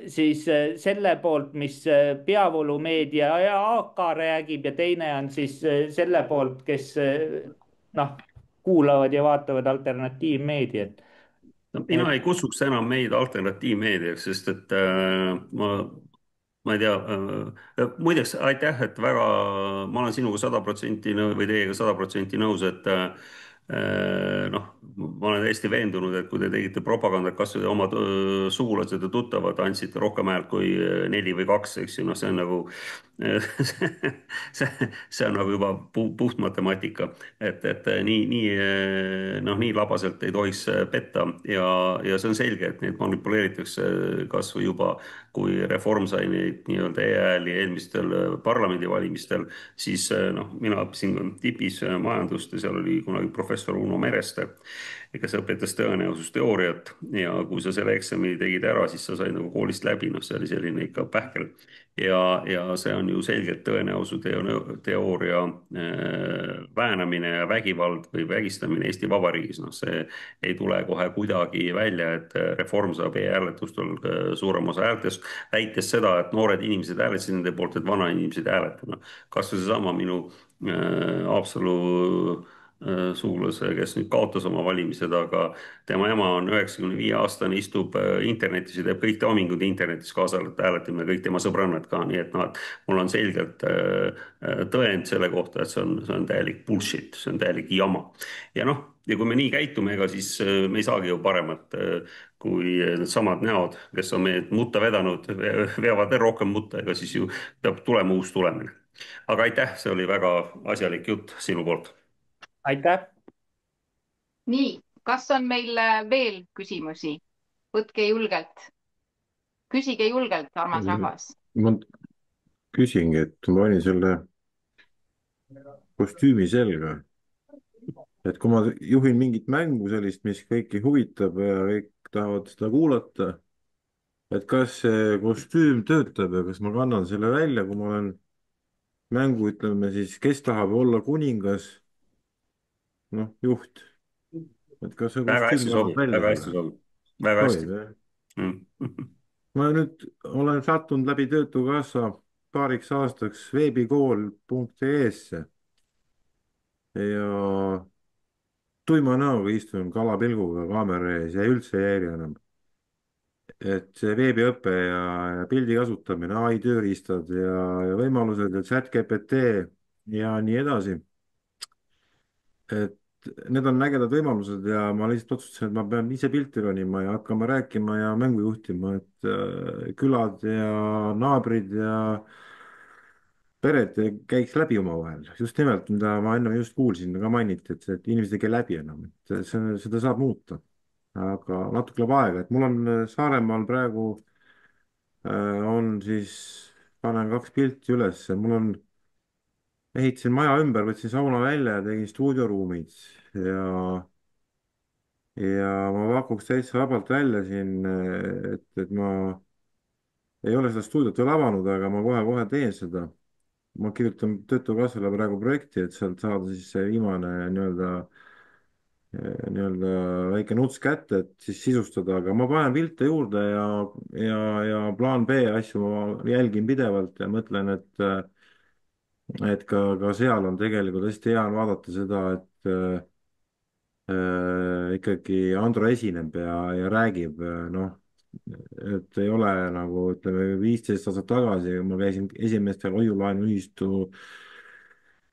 siis selle poolt, mis peavoolumeedia ja AK räägib ja teine on siis selle poolt, kes noh, kuulavad ja vaatavad alternatiivmeediat. No, mina ei kutsuks enam meid alternatiivmeediaks, sest et ma ei tea muideks aitäh, et ma olen sinuga 100% või teiega 100% nõus, et noh, ma olen täiesti veendunud, et kui te tegite propagandat, kas või oma sugulased ja tuttavad ansite rohkem häält kui 4 või 2, eks ju, noh, see on nagu see on nagu juba puht matemaatika, et noh, nii labaselt ei tohiks petta ja see on selge, et neid manipuleeritakse kas või juba, kui Reform sai neid nii-öelda e-hääli eelmistel parlamendivalimistel, siis noh, mina õppisin tipis majandust ja seal oli kunagi professor Uno Mereste, kes õpetas tõenäosusteooriat ja kui sa selle eksami tegid ära, siis sa said nagu koolist läbi, noh, see oli selline ikka pähkel. ja see on ju selgelt tõenäosusteooria väänamine ja vägivald või vägistamine Eesti Vabariigis, noh, see ei tule kohe kuidagi välja, et Reform saab e-hääletustel suurem osa häältest, väites seda, et noored inimesed hääletasid nende poolt, et vanainimesed ei hääleta, noh. kas või seesama minu Haapsalu sugulase, kes nüüd kaotas oma valimised, aga tema ema on 95-aastane, istub internetis ja teeb kõik toimingud internetis, kaasa arvatud hääletamine, kõik tema sõbrannad ka, nii et noh, et mul on selgelt tõend selle kohta, et see on täielik bullshit, see on täielik jama. ja noh, ja kui me nii käitume, ega siis me ei saagi ju paremat kui needsamad näod, kes on meid mutta vedanud, veavad veel rohkem mutta, ega siis ju peab tulema uus tulemine. aga aitäh, see oli väga asjalik jutt sinu poolt. aitäh. nii, kas on meil veel küsimusi? Võtke julgelt, küsige julgelt, armas rahvas. ma küsingi, et ma panin selle kostüümi selga. Et kui ma juhin mingit mängu sellist, mis kõiki huvitab ja kõik tahavad seda kuulata, et kas see kostüüm töötab ja kas ma kannan selle välja, kui ma olen mängu, ütleme siis, kes tahab olla kuningas, noh, juht. Et kas see väga hästi kostüüm sobib, läheb väga välja? hästi sobib, väga hästi. Sobib, jah? Ma nüüd olen sattunud läbi Töötukassa paariks aastaks veebikool.ee-sse ja tuima näoga istun kalapilguga kaamera ees ja üldse ei häiri enam. Et see veebiõpe ja pildi kasutamine, ai tööriistad ja võimalused ja chat-GPT ja nii edasi. Et need on ägedad võimalused ja ma lihtsalt otsustasin, et ma pean ise pilti ronima ja hakkama rääkima ja mängu juhtima, et külad ja naabrid ja pered käiks läbi omavahel. Just nimelt, mida ma enne just kuulsin, ka mainiti, et inimesed ei käi läbi enam, et seda saab muuta. Aga natuke läheb aega, et mul on Saaremaal praegu on siis, panen 2 pilti üles, mul on ehitasin maja ümber, võtsin sauna välja ja tegin stuudioruumid ja, ja ma pakuks täitsa vabalt välja siin, et ma ei ole seda stuudiot veel avanud, aga ma kohe-kohe teen seda. Ma kirjutan Töötukassale praegu projekti, et sealt saada siis see viimane nii-öelda väike nuts kätte, et siis sisustada, aga ma panen pilte juurde ja plaan B asju ma jälgin pidevalt ja mõtlen, et ka seal on tegelikult hästi hea on vaadata seda, et ikkagi Andro esineb ja räägib, noh, et ei ole nagu ütleme 15 aastat tagasi, kui ma käisin esimestel hoiu-laenuühistu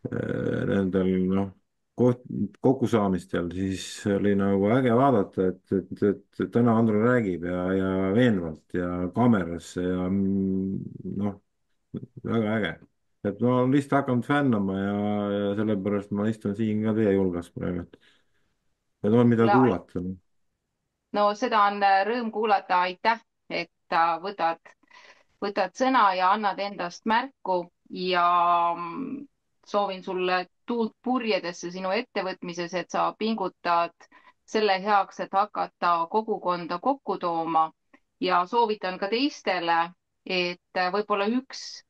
nendel noh, koht, kokkusaamistel, siis oli nagu äge vaadata, et täna Andro räägib ja veenvalt ja kaamerasse ja noh, väga äge. et ma olen lihtsalt hakanud fännama ja sellepärast ma istun siin ka teie hulgas praegu, et on mida kuulata. No seda on rõõm kuulata, aitäh, et võtad sõna ja annad endast märku ja soovin sulle tuult purjedesse sinu ettevõtmises, et sa pingutad selle heaks, et hakata kogukonda kokku tooma ja soovitan ka teistele, et võib-olla üks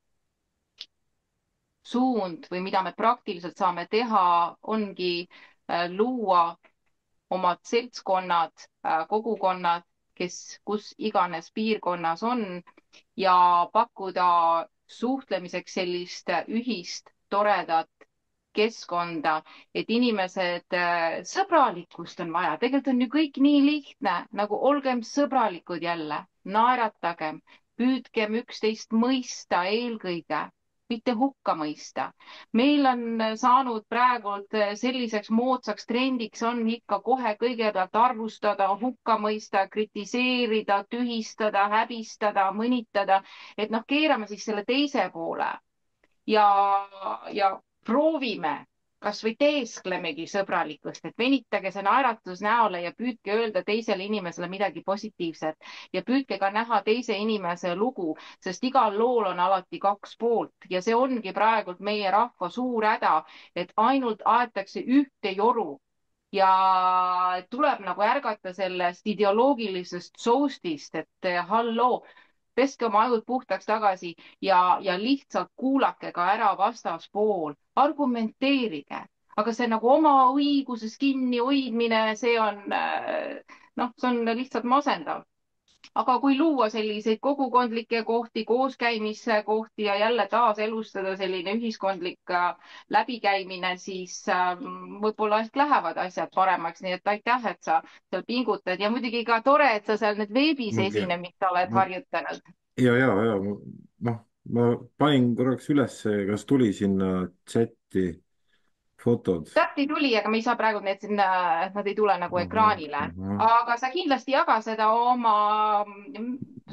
suund või mida me praktiliselt saame teha, ongi luua omad seltskonnad, kogukonnad, kus iganes piirkonnas on ja pakkuda suhtlemiseks sellist ühist toredat keskkonda, et inimesed, sõbralikkust on vaja, tegelikult on ju kõik nii lihtne, nagu olgem sõbralikud jälle, naeratagem, püüdkem üksteist mõista eelkõige, mitte hukka mõista. Meil on saanud praegult selliseks moodsaks trendiks on ikka kohe kõigepealt arvustada, hukka mõista, kritiseerida, tühistada, häbistada, mõnitada, et noh, keerame siis selle teise poole ja proovime, kas või teesklemegi sõbralikkust, et venitage see naeratus näole ja püüdke öelda teisele inimesele midagi positiivset ja püüdke ka näha teise inimese lugu, sest igal lool on alati kaks poolt ja see ongi praegult meie rahva suur häda, et ainult aetakse ühte joru ja tuleb nagu ärgata sellest ideoloogilisest soustist, et halloo, peske oma ajud puhtaks tagasi ja lihtsalt kuulake ka ära vastaspool, argumenteerige, aga see nagu oma õiguses kinni hoidmine, see on noh, see on lihtsalt masendav. Aga kui luua selliseid kogukondlikke kohti, kooskäimise kohti ja jälle taaselustada selline ühiskondlik läbikäimine, siis võib-olla ehk lähevad asjad paremaks. Nii et aitäh, et sa seal pingutad ja muidugi ka tore, et sa seal nüüd veebis esinemist oled harjutanud. ja, noh, ma panin korraks ülesse, kas tuli sinna chati fotod. Chati tuli, aga me ei saa praegu need sinna, nad ei tule nagu ekraanile. Aga sa kindlasti jaga seda oma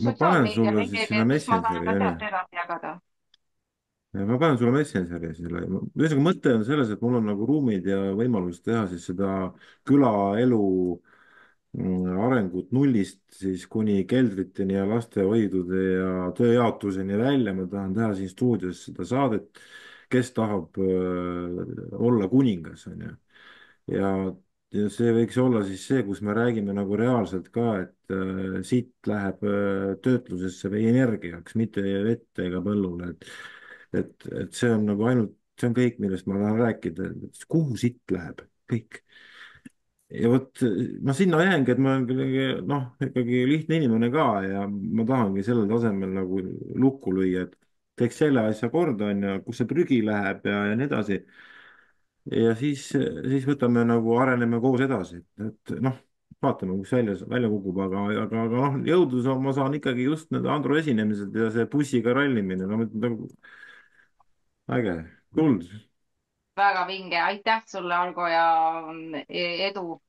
sotsiaalmeedia meedias, siis ma saan ka sealt edasi jagada. Ma panen sulle Messengeri selle. Ühesõnaga mõte on selles, et mul on nagu ruumid ja võimalus teha siis seda külaelu arengut nullist siis kuni keldriteni ja lastehoidude ja tööjaotuseni välja. Ma tahan teha siin stuudios seda saadet, kes tahab olla kuningas, on ju. Ja see võiks olla siis see, kus me räägime nagu reaalselt ka, et siit läheb töötlusesse või energiaks, mitte vette ega põllule. Et see on nagu ainult, see on kõik, millest ma tahan rääkida, kuhu siit läheb, kõik. Ja vot ma sinna jäängi, et ma olen noh, ikkagi lihtne inimene ka ja ma tahangi sellel tasemel nagu lukku lüüa, et teeks selle asja korda, on ju, kus see prügi läheb ja nii edasi. Ja siis võtame nagu, areneme koos edasi, et noh, vaatame, kus välja kukub, aga noh, jõudu ma saan ikkagi just need Andro esinemised ja see bussiga rallimine, no nagu äge, tuld. Väga vinge, aitäh sulle, Argo, ja edu.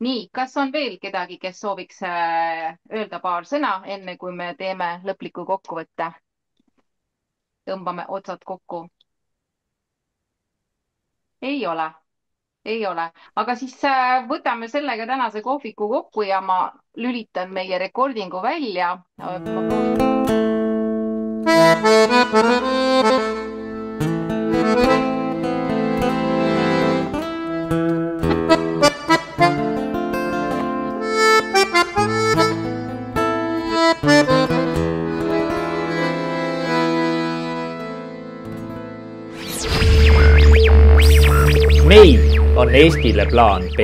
Nii, kas on veel kedagi, kes sooviks öelda paar sõna, enne kui me teeme lõpliku kokkuvõtte? Tõmbame otsad kokku. Ei ole, aga siis võtame sellega tänase kohviku kokku ja ma lülitan meie recordingu välja. Ma proovin. meil on Eestile plaan B